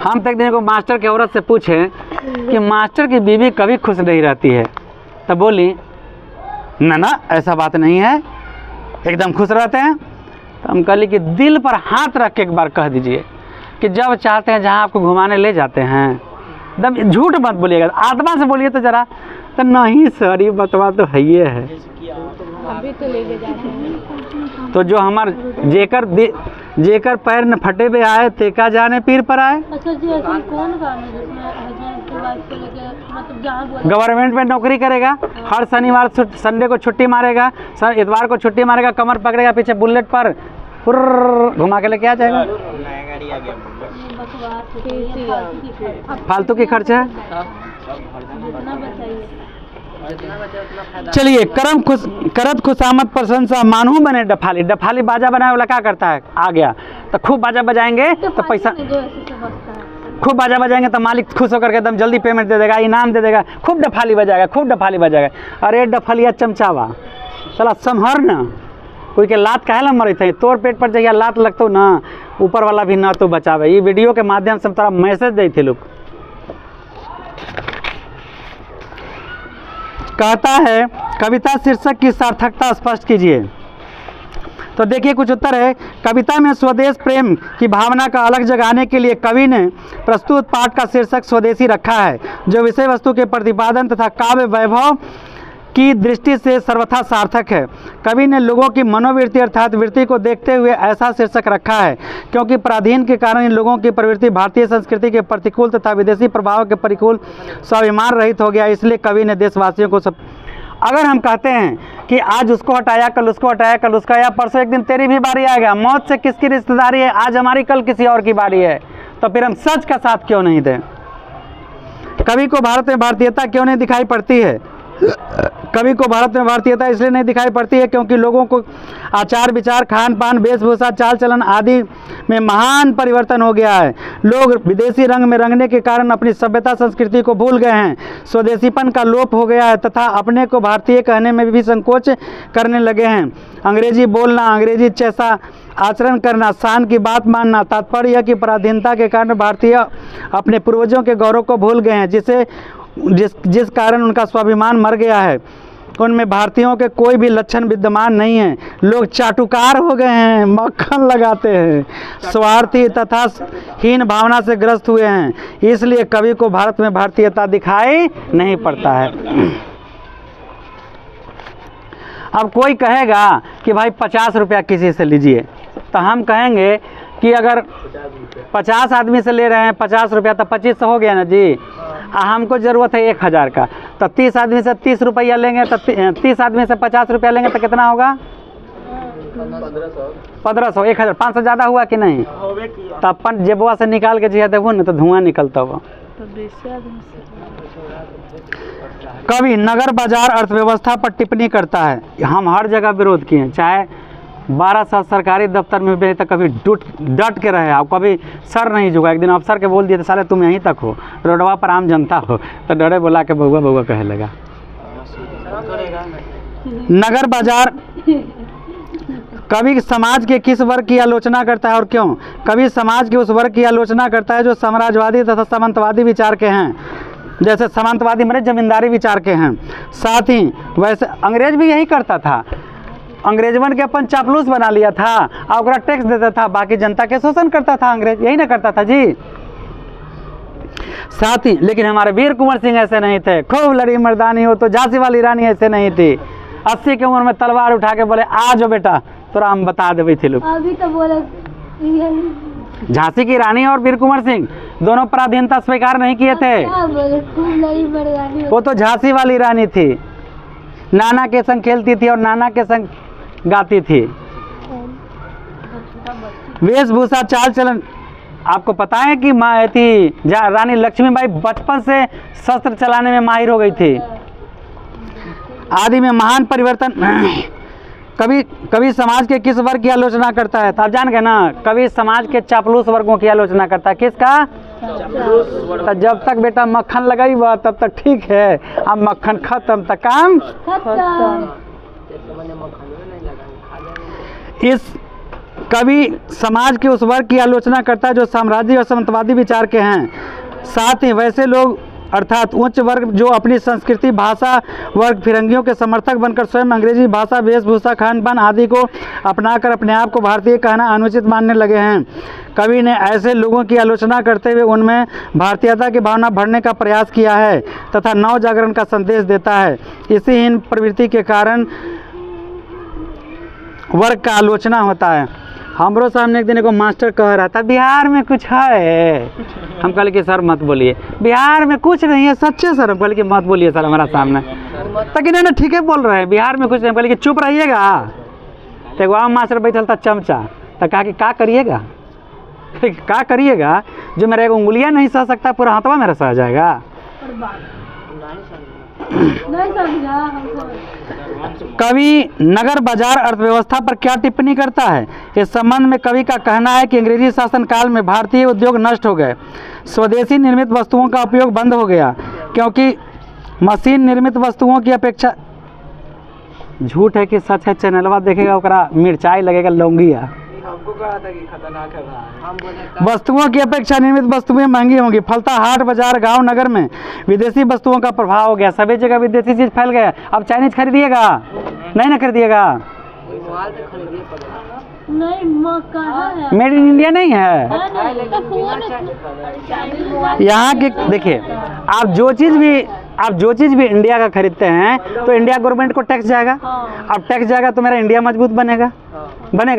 हम तक दिन को मास्टर की औरत से पूछे कि मास्टर की बीवी कभी खुश नहीं रहती है, तब बोली ना ऐसा बात नहीं है, एकदम खुश रहते हैं। तो हम कहली कि दिल पर हाथ रख के एक बार कह दीजिए कि जब चाहते हैं जहाँ आपको घुमाने ले जाते हैं, एकदम झूठ मत बोलिएगा, आत्मा से बोलिए तो जरा। तो नहीं सर, ये बतवा तो है ये है। अभी तो ले जाते हैं। तो जो हमार जेकर पैर न फटे पे आए तेका जाने पीर पर आए। अच्छा जी, ऐसा कौन काम है जिसमें हस्बैंड की वाइफ को लेके मतलब जहाँ बोले गवर्नमेंट में नौकरी करेगा, हर शनिवार संडे को छुट्टी मारेगा, इतवार को छुट्टी मारेगा, कमर पकड़ेगा पीछे बुलेट पर फुर्र घुमा के लेके आ जाएगा। नया गाड़ी आ गया। फालतू की खर्च है। जितना बचाइए। चलिए, करत खुशामद प्रशंसा मानू बने डफाली। डफाली बाजा बनाए वाला क्या करता है, आ गया तो खूब बाजा बजाएंगे तो पैसा, खूब बाजा बजाएंगे तो मालिक खुश होकर के एकदम जल्दी पेमेंट दे देगा, इनाम दे देगा, खूब डफाली बजाएगा, खूब डफाली बजाएगा। अरे डफलिया चमचावा चला संभर न, कोई के लात काहे ला मरे थे, तोर पेट पर जहिया लात लगतो ना, ऊपर वाला भी ना तो बचावे। ये वीडियो के माध्यम से हम थोड़ा मैसेज दे थे। लोग कहता है कविता शीर्षक की सार्थकता स्पष्ट कीजिए। तो देखिए कुछ उत्तर है। कविता में स्वदेश प्रेम की भावना का अलग जगाने के लिए कवि ने प्रस्तुत पाठ का शीर्षक स्वदेशी रखा है, जो विषय वस्तु के प्रतिपादन तथा काव्य वैभव की दृष्टि से सर्वथा सार्थक है। कवि ने लोगों की मनोवृत्ति अर्थात वृत्ति को देखते हुए ऐसा शीर्षक रखा है, क्योंकि पराधीन के कारण इन लोगों की प्रवृत्ति भारतीय संस्कृति के प्रतिकूल तथा विदेशी प्रभाव के परिकूल स्वाभिमान रहित हो गया। इसलिए कवि ने देशवासियों को सब, अगर हम कहते हैं कि आज उसको हटाया, कल उसको हटाया, कल उसका, या परसों एक दिन तेरी भी बारी आएगा, मौत से किसकी रिश्तेदारी है, आज हमारी कल किसी और की बारी है, तो फिर हम सच का साथ क्यों नहीं दें? कवि को भारत में भारतीयता क्यों नहीं दिखाई पड़ती है? कवि को भारत में भारतीयता इसलिए नहीं दिखाई पड़ती है क्योंकि लोगों को आचार विचार, खान पान, वेशभूषा, चाल चलन आदि में महान परिवर्तन हो गया है। लोग विदेशी रंग में रंगने के कारण अपनी सभ्यता संस्कृति को भूल गए हैं। स्वदेशीपन का लोप हो गया है तथा अपने को भारतीय कहने में भी संकोच करने लगे हैं। अंग्रेजी बोलना, अंग्रेजी जैसा आचरण करना, शान की बात मानना, तात्पर्य यह कि पराधीनता के कारण भारतीय अपने पूर्वजों के गौरव को भूल गए हैं, जिस कारण उनका स्वाभिमान मर गया है। उनमें भारतीयों के कोई भी लक्षण विद्यमान नहीं है। लोग चाटुकार हो गए हैं, मक्खन लगाते हैं, स्वार्थी तथा हीन भावना से ग्रस्त हुए हैं। इसलिए कवि को भारत में भारतीयता दिखाई नहीं पड़ता है। अब कोई कहेगा कि भाई 50 रुपया किसी से लीजिए, तो हम कहेंगे कि अगर 50 आदमी से ले रहे हैं 50 रुपया तो 2500 हो गया ना जी, हमको ज़रूरत है 1000 का, तो 30 आदमी से 30 रुपया लेंगे, तो 30 आदमी से 50 रुपया लेंगे तो कितना होगा? 1500, 1000, 500 ज़्यादा हुआ कि नहीं? तो अपन जेबुआ से निकाल के जिया देबो ना तो धुआं निकलता हुआ। कवि नगर बाजार अर्थव्यवस्था पर टिप्पणी करता है। हम हर जगह विरोध किए हैं, चाहे 12 साल सरकारी दफ्तर में भी, तो कभी डट के रहे, आप कभी सर नहीं झुका। एक दिन अफसर के बोल दिए तो साले तुम यहीं तक हो, रोडवा पर आम जनता हो, तो डरे बोला के बउआ बउआ कहे लगा। नगर बाजार, कवि समाज के किस वर्ग की आलोचना करता है और क्यों? कवि समाज के उस वर्ग की आलोचना करता है जो साम्राज्यवादी तथा सामंतवादी विचार के हैं। जैसे सामंतवादी मेरे जमींदारी विचार के हैं। साथ ही वैसे अंग्रेज भी यही करता था, अंग्रेजवन के अपन चापलूस बना लिया था और ओकरा टैक्स देता था, बाकी जनता के शोषण करता था अंग्रेज, यही ना करता था जी। साथ ही लेकिन हमारे वीर कुंवर सिंह ऐसे नहीं थे, खूब लड़ी मर्दानी हो तो झांसी वाली रानी ऐसे नहीं थी। 80 की उम्र में तलवार उठा के बोले आ जाओ बेटा, तोरा हम बता देवे थे लोग। अभी तो बोले झांसी की रानी और वीर कुंवर सिंह दोनों पराधीनता स्वीकार नहीं किए थे। खूब लड़ी मर्दानी, वो तो झांसी वाली रानी थी, नाना के संग खेलती थी और नाना के संग गाती थी। वेशभूषा, चाल चलन आपको पता है कि माँ थी रानी लक्ष्मीबाई बचपन से शस्त्र चलाने में माहिर हो गई थी। आदि में महान परिवर्तन कवि कवि समाज के किस वर्ग की आलोचना करता है? तो आप जान गए ना, कवि समाज के चापलूस वर्गों की आलोचना करता है। किसका? तो जब तक बेटा मक्खन लगाई हुआ तब तक ठीक है, अब मक्खन खत्म तक काम खत्म। इस कवि समाज के उस वर्ग की आलोचना करता है जो साम्राज्य और सामंतवादी विचार के हैं। साथ ही वैसे लोग अर्थात उच्च वर्ग जो अपनी संस्कृति, भाषा, वर्ग, फिरंगियों के समर्थक बनकर स्वयं अंग्रेजी भाषा, वेशभूषा, खान पान आदि को अपनाकर अपने आप को भारतीय कहना अनुचित मानने लगे हैं। कवि ने ऐसे लोगों की आलोचना करते हुए उनमें भारतीयता की भावना भरने का प्रयास किया है तथा नव जागरण का संदेश देता है। इसी हीन प्रवृत्ति के कारण वर्ग का आलोचना होता है। हमरो सामने एक दिन को मास्टर कह रहा था बिहार में कुछ है। हम कल कि सर मत बोलिए, बिहार में कुछ नहीं है, सच्चे सर। हम कल कि मत बोलिए सर हमारा सामने। तो कि नहीं ठीक है बोल रहे हैं, बिहार में कुछ नहीं। कल कि चुप रहिएगा। तो एगो आम मास्टर बैठल था चमचा, तो कहा कि क्या करिएगा? क्या करिएगा? जो मेरा एक उंगलियां नहीं सह सकता पूरा हाथवा मेरा सह जाएगा। नहीं समझा। कवि नगर बाजार अर्थव्यवस्था पर क्या टिप्पणी करता है? इस संबंध में कवि का कहना है कि अंग्रेजी शासन काल में भारतीय उद्योग नष्ट हो गए, स्वदेशी निर्मित वस्तुओं का उपयोग बंद हो गया, क्योंकि मशीन निर्मित वस्तुओं की अपेक्षा, झूठ है कि सच है, चैनलवा देखेगा ओकरा मिर्चाई लगेगा लौंगिया। हमको कहा था कि खतरनाक है भाई। वस्तुओं की अपेक्षा निर्मित वस्तुएं महंगी होंगी। फलता हाट बाजार गांव नगर में विदेशी वस्तुओं का प्रभाव हो गया, सभी जगह विदेशी चीज फैल गया। अब चाइनीज खरीदिएगा? नहीं ना खरीदिएगा। नहीं कहाँ है? मेड इन इंडिया नहीं है। यहाँ के देखिए, आप जो चीज़ भी इंडिया का खरीदते हैं तो इंडिया गवर्नमेंट को टैक्स जाएगा। अब टैक्स जाएगा तो मेरा इंडिया मजबूत बनेगा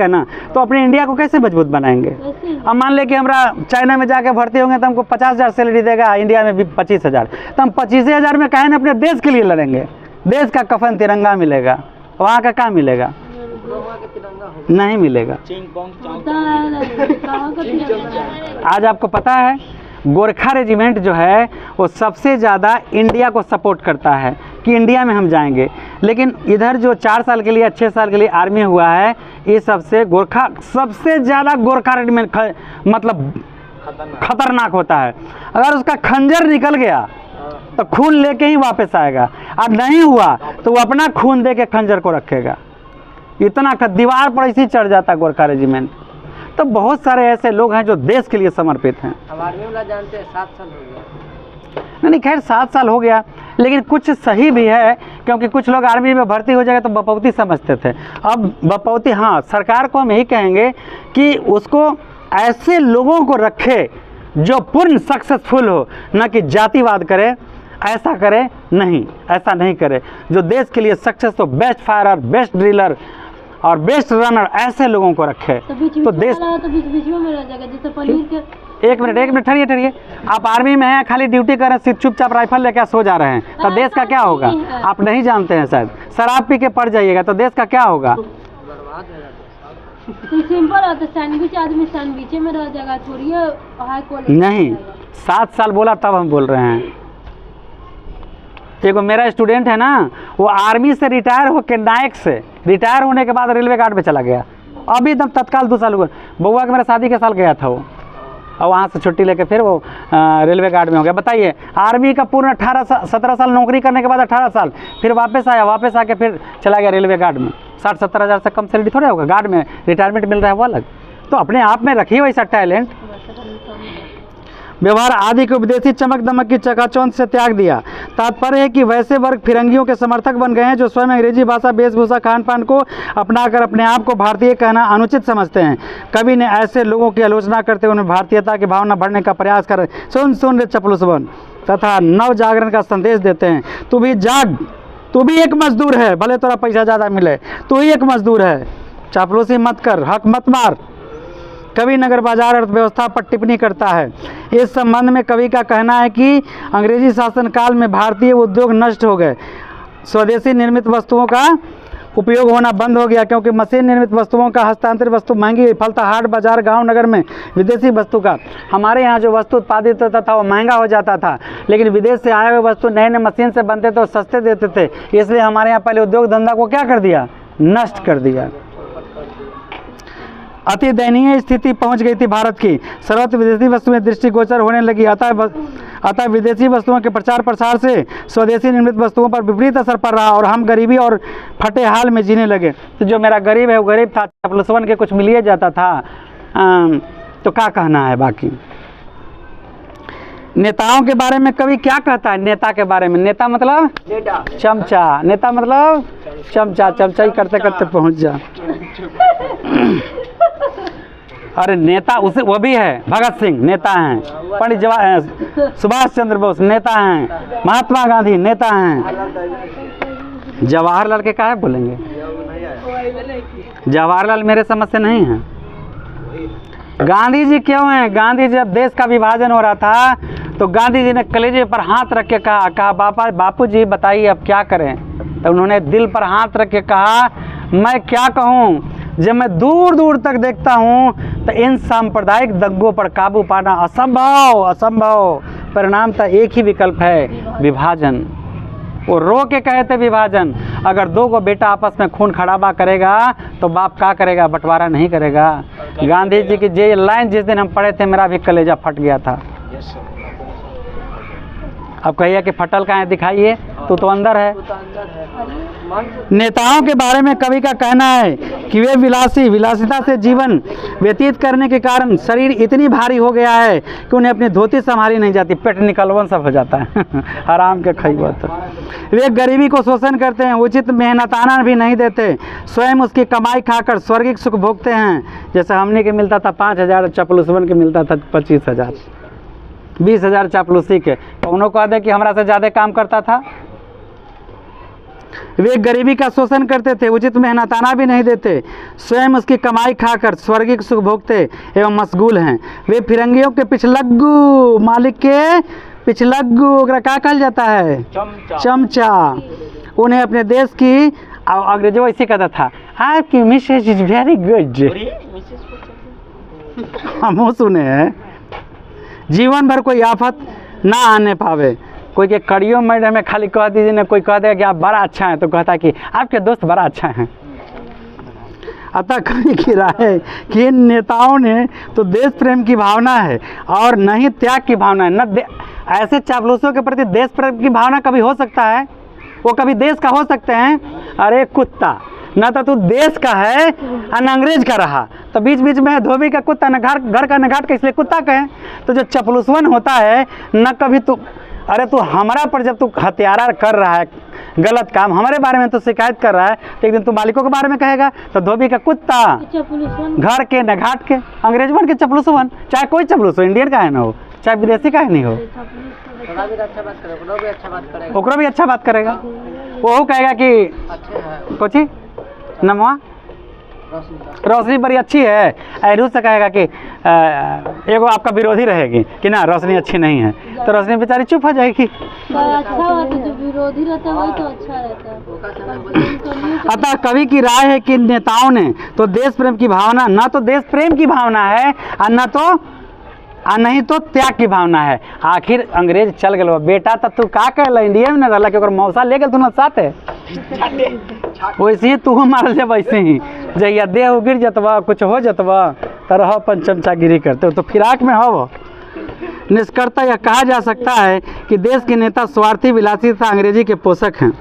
ना। तो अपने इंडिया को कैसे मजबूत बनाएंगे? अब मान ले कि हमरा चाइना में जाके भर्ती होंगे तो हमको 50,000 सैलरी देगा, इंडिया में भी 25,000, तो हम 25,000 में कहें अपने देश के लिए लड़ेंगे। देश का कफन तिरंगा मिलेगा, वहाँ का क्या मिलेगा? नहीं मिलेगा। आज आपको पता है गोरखा रेजिमेंट जो है वो सबसे ज़्यादा इंडिया को सपोर्ट करता है कि इंडिया में हम जाएंगे, लेकिन इधर जो 4 साल के लिए 6 साल के लिए आर्मी हुआ है, ये सबसे ज़्यादा गोरखा रेजिमेंट मतलब खतरनाक होता है। अगर उसका खंजर निकल गया तो खून लेके ही वापस आएगा, और नहीं हुआ तो वो अपना खून दे के खंजर को रखेगा। इतना दीवार पर इसी चढ़ जाता है गोरखा रेजिमेंट। तो बहुत सारे ऐसे लोग हैं जो देश के लिए समर्पित हैं। आर्मी वाला जानते हैं 7 साल हो गया। नहीं खैर 7 साल हो गया, लेकिन कुछ सही भी है, क्योंकि कुछ लोग आर्मी में भर्ती हो जाएगा तो बपौती समझते थे। अब बपौती, हाँ, सरकार को हम यही कहेंगे कि उसको ऐसे लोगों को रखे जो पूर्ण सक्सेसफुल हो, न कि जातिवाद करे, ऐसा करे नहीं, ऐसा नहीं करे। जो देश के लिए सक्सेस हो, बेस्ट फायरर, बेस्ट ड्रिलर और बेस्ट रनर, ऐसे लोगों को रखे तो देश बीच में रह जाएगा। जैसे पनीर के एक मिनट ठहरिए। आप आर्मी में हैं, खाली ड्यूटी कर रहे हैं, सिर्फ चुपचाप राइफल लेकर सो जा रहे हैं, तो देश का क्या होगा? आप नहीं जानते हैं शायद। शराब पी के पड़ जाइएगा तो देश का क्या होगा? तो सिंपल है, तो सैंडविच आदमी सैंडविच में रह जाएगा, छोड़िए हाई क्वालिटी। नहीं, 7 साल बोला तब हम बोल रहे हैं। देखो मेरा स्टूडेंट है ना, वो आर्मी से रिटायर होकर नायक से रिटायर होने के बाद रेलवे गार्ड में चला गया। अभी एकदम तत्काल 2 साल हुआ, बउआ के मेरा शादी के साल गया था वो, और वहाँ से छुट्टी लेकर फिर वो रेलवे गार्ड में हो गया। बताइए, आर्मी का पूर्ण 17 साल नौकरी करने के बाद 18 साल फिर वापस आके फिर चला गया रेलवे गार्ड में। 60-70 हज़ार से कम सैलरी थोड़ा होगा, गार्ड में रिटायरमेंट मिल रहा है वो अलग। तो अपने आप में रखिए वैसा टैलेंट। व्यवहार आदि को विदेशी चमक दमक की चकाचौंध से त्याग दिया। तात्पर्य है कि वैसे वर्ग फिरंगियों के समर्थक बन गए हैं जो स्वयं अंग्रेजी भाषा, वेशभूषा, खान पान को अपनाकर अपने आप को भारतीय कहना अनुचित समझते हैं। कवि ने ऐसे लोगों की आलोचना करते हुए उन्हें भारतीयता की भावना भरने का प्रयास कर सुन रे चपलूस बन तथा नव जागरण का संदेश देते हैं। तू भी जाग, तू भी एक मजदूर है, भले थोड़ा पैसा ज़्यादा मिले, तू ही एक मजदूर है, चापलूसी मत कर, हक मत मार। कवि नगर बाजार अर्थव्यवस्था पर टिप्पणी करता है। इस संबंध में कवि का कहना है कि अंग्रेजी शासन काल में भारतीय उद्योग नष्ट हो गए, स्वदेशी निर्मित वस्तुओं का उपयोग होना बंद हो गया, क्योंकि मशीन निर्मित वस्तुओं का हस्तांतरित वस्तु महंगी हुई, फलता हाट बाजार गांव नगर में विदेशी वस्तु का, हमारे यहाँ जो वस्तु उत्पादित होता था वो महंगा हो जाता था, लेकिन विदेश से आए हुए वस्तु नए नए मशीन से बनते थे और सस्ते देते थे, इसलिए हमारे यहाँ पहले उद्योग धंधा को क्या कर दिया, नष्ट कर दिया। अति दयनीय स्थिति पहुंच गई थी भारत की, सर्वत्र विदेशी वस्तुएं दृष्टिगोचर होने लगी, अतः विदेशी वस्तुओं के प्रचार प्रसार से स्वदेशी निर्मित वस्तुओं पर विपरीत असर पड़ रहा और हम गरीबी और फटे हाल में जीने लगे। तो जो मेरा गरीब है वो गरीब था, +1 के कुछ मिलिए जाता था, तो क्या कहना है बाकी। नेताओं के बारे में कवि क्या कहता है, नेता के बारे में, नेता मतलब चमचा, नेता मतलब चमचा, चमचाई करते करते पहुंच जा। अरे नेता उसे वो भी है, भगत सिंह नेता हैं, पंडित सुभाष चंद्र बोस नेता हैं, महात्मा गांधी नेता हैं। जवाहरलाल के क्या बोलेंगे, जवाहरलाल मेरे समझ से नहीं है। गांधी जी क्यों हैं, गांधी जी जब देश का विभाजन हो रहा था तो गांधी जी ने कलेजे पर हाथ रख के कहा बापू जी बताइए अब क्या करें। तो उन्होंने दिल पर हाथ रख के कहा मैं क्या कहूँ, जब मैं दूर दूर तक देखता हूँ तो इन सांप्रदायिक दंगों पर काबू पाना असंभव असंभव, परिणाम तो एक ही विकल्प है, विभाजन। वो रो के कहे थे विभाजन, अगर 2 को बेटा आपस में खून खराबा करेगा तो बाप क्या करेगा, बंटवारा नहीं करेगा। गांधी जी की ये लाइन जिस दिन हम पढ़े थे मेरा भी कलेजा फट गया था। अब कहिए कि फटल कहाँ है, दिखाइए, तो अंदर है। नेताओं के बारे में कवि का कहना है कि वे विलासिता से जीवन व्यतीत करने के कारण शरीर इतनी भारी हो गया है कि उन्हें अपनी धोती संभाली नहीं जाती, पेट निकलवन सब हो जाता है आराम के खइबा। तो वे गरीबी को शोषण करते हैं, उचित मेहनताना भी नहीं देते, स्वयं उसकी कमाई खाकर स्वर्गिक सुख भोगते हैं। जैसे हमने के मिलता था 5,000, चपलूसवन के मिलता था 25,000, 20,000 चापलूसी के, तो उन्होंने कहा दे कि हमारा से ज़्यादा काम करता था। वे गरीबी का शोषण करते थे, उचित मेहनताना भी नहीं देते, स्वयं उसकी कमाई खाकर स्वर्गिक सुख भोगते एवं मशगूल हैं। वे फिरंगियों के पिछलग्गू, मालिक के पिछलग्गू क्या कहल जाता है, चमचा। उन्हें अपने देश की, अंग्रेजों ऐसे कहता था आपकी मिसेज इज वेरी गुड, हम सुने हैं। जीवन भर कोई आफत ना आने पावे, कोई के कड़ियों मैडम में खाली कह दीजिए ना, कोई कह देगा कि आप बड़ा अच्छा हैं तो कहता कि आपके दोस्त बड़ा अच्छा हैं। अतः कवि की राय है कि इन नेताओं ने तो देश प्रेम की भावना है और न ही त्याग की भावना है। न ऐसे चापलूसों के प्रति देश प्रेम की भावना कभी हो सकता है, वो कभी देश का हो सकते हैं। अरे कुत्ता, न तो तू देश का है और न अंग्रेज का रहा, तो बीच बीच में धोबी का कुत्ता, न घर का न घाट का, इसलिए कुत्ता कहें। तो जो चपलूसवन होता है न कभी तू, अरे तू हमारा पर जब तू हत्यारा कर रहा है गलत काम, हमारे बारे में तो शिकायत कर रहा है, तो एक दिन तू मालिकों के बारे में कहेगा। तो धोबी का कुत्ता, घर के न घाट के, अंग्रेजवन के चपलूसवन, चाहे कोई चपलूस हो, इंडियन का है ना हो, चाहे विदेशी का है नहीं हो, ओकरो भी अच्छा बात करेगा। वो कहेगा कि कोची नमवा रोशनी बड़ी अच्छी है, ऐरू से कहेगा कि एगो आपका विरोधी रहेगी कि ना रोशनी अच्छी नहीं है, तो रोशनी बेचारी चुप हो जाएगी। अच्छा बात है, जो विरोधी रहता है वही तो अच्छा रहता है। अतः कवि की राय है कि नेताओं ने तो देश प्रेम की भावना, ना तो देश प्रेम की भावना है और न तो नहीं तो त्याग की भावना है। आखिर अंग्रेज चल गए, बेटा तब तू का कहला, इंडिया में न रहला कि मौसा ले गए तू न साथ है, वैसे ही तू मारल जब, वैसे ही जहिया देह गिर जतवा, कुछ हो जतवा तो रहो अपन चमचागिरी करते हो, तो फिराक में हो। निष्कर्ता यह कहा जा सकता है कि देश के नेता स्वार्थी, विलासी तथा अंग्रेजी के पोषक हैं।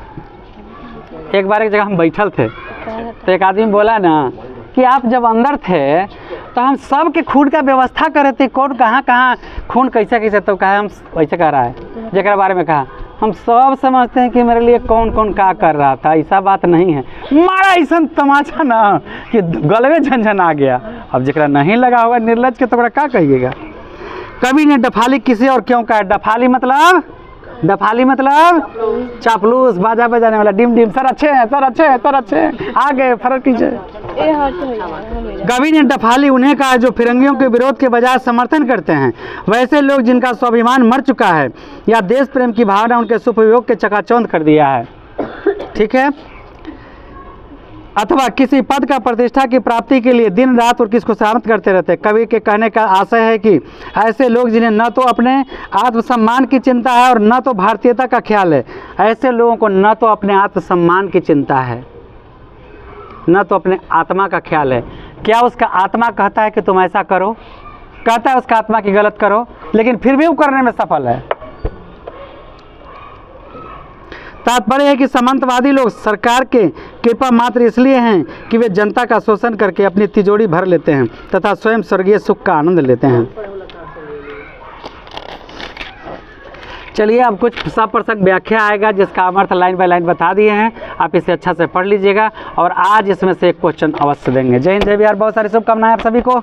एक बार एक जगह हम बैठल थे तो एक आदमी बोला ना कि आप जब अंदर थे तो हम सब के खून का व्यवस्था करे थे, कौन कहाँ खून कैसे कैसे, तो कहा हम वैसे कह रहा है, जगह बारे में कहा हम सब समझते हैं कि मेरे लिए कौन कौन क्या कर रहा था, ऐसा बात नहीं है। मारा ऐसा तमाचा ना कि गलवे झंझन आ गया। अब जरा नहीं लगा होगा निर्लज के तो बड़ा क्या कहिएगा। कवि ने डफाली किसे और क्यों कहा, डफाली मतलब चापलूस, बाजा बजाने वाला, डिम डिम, सर अच्छे हैं, सर अच्छे हैं, सर अच्छे हैं, आगे फर्क कीजिए। कवि ने डफाली उन्हें कहा जो फिरंगियों के विरोध के बजाय समर्थन करते हैं, वैसे लोग जिनका स्वाभिमान मर चुका है या देश प्रेम की भावना उनके सुपयोग के चकाचौंध कर दिया है। ठीक है, अथवा किसी पद का प्रतिष्ठा की प्राप्ति के लिए दिन रात और किसको शांत करते रहते हैं। कवि के कहने का आशय है कि ऐसे लोग जिन्हें न तो अपने आत्मसम्मान की चिंता है और न तो भारतीयता का ख्याल है, ऐसे लोगों को न तो अपने आत्मसम्मान की चिंता है, न तो अपने आत्मा का ख्याल है। क्या उसका आत्मा कहता है कि तुम ऐसा करो, कहता है उसका आत्मा की गलत करो, लेकिन फिर भी वो करने में सफल है। तात्पर्य है कि सामंतवादी लोग सरकार के कृपा मात्र इसलिए हैं कि वे जनता का शोषण करके अपनी तिजोरी भर लेते हैं तथा स्वयं स्वर्गीय सुख का आनंद लेते हैं। चलिए अब कुछ सप्रसंग व्याख्या आएगा जिसका हम अर्थ लाइन बाय लाइन बता दिए हैं, आप इसे अच्छा से पढ़ लीजिएगा और आज इसमें से एक क्वेश्चन अवश्य देंगे। जय हिंद जय बिहार, बहुत सारी शुभकामनाएं आप सभी को।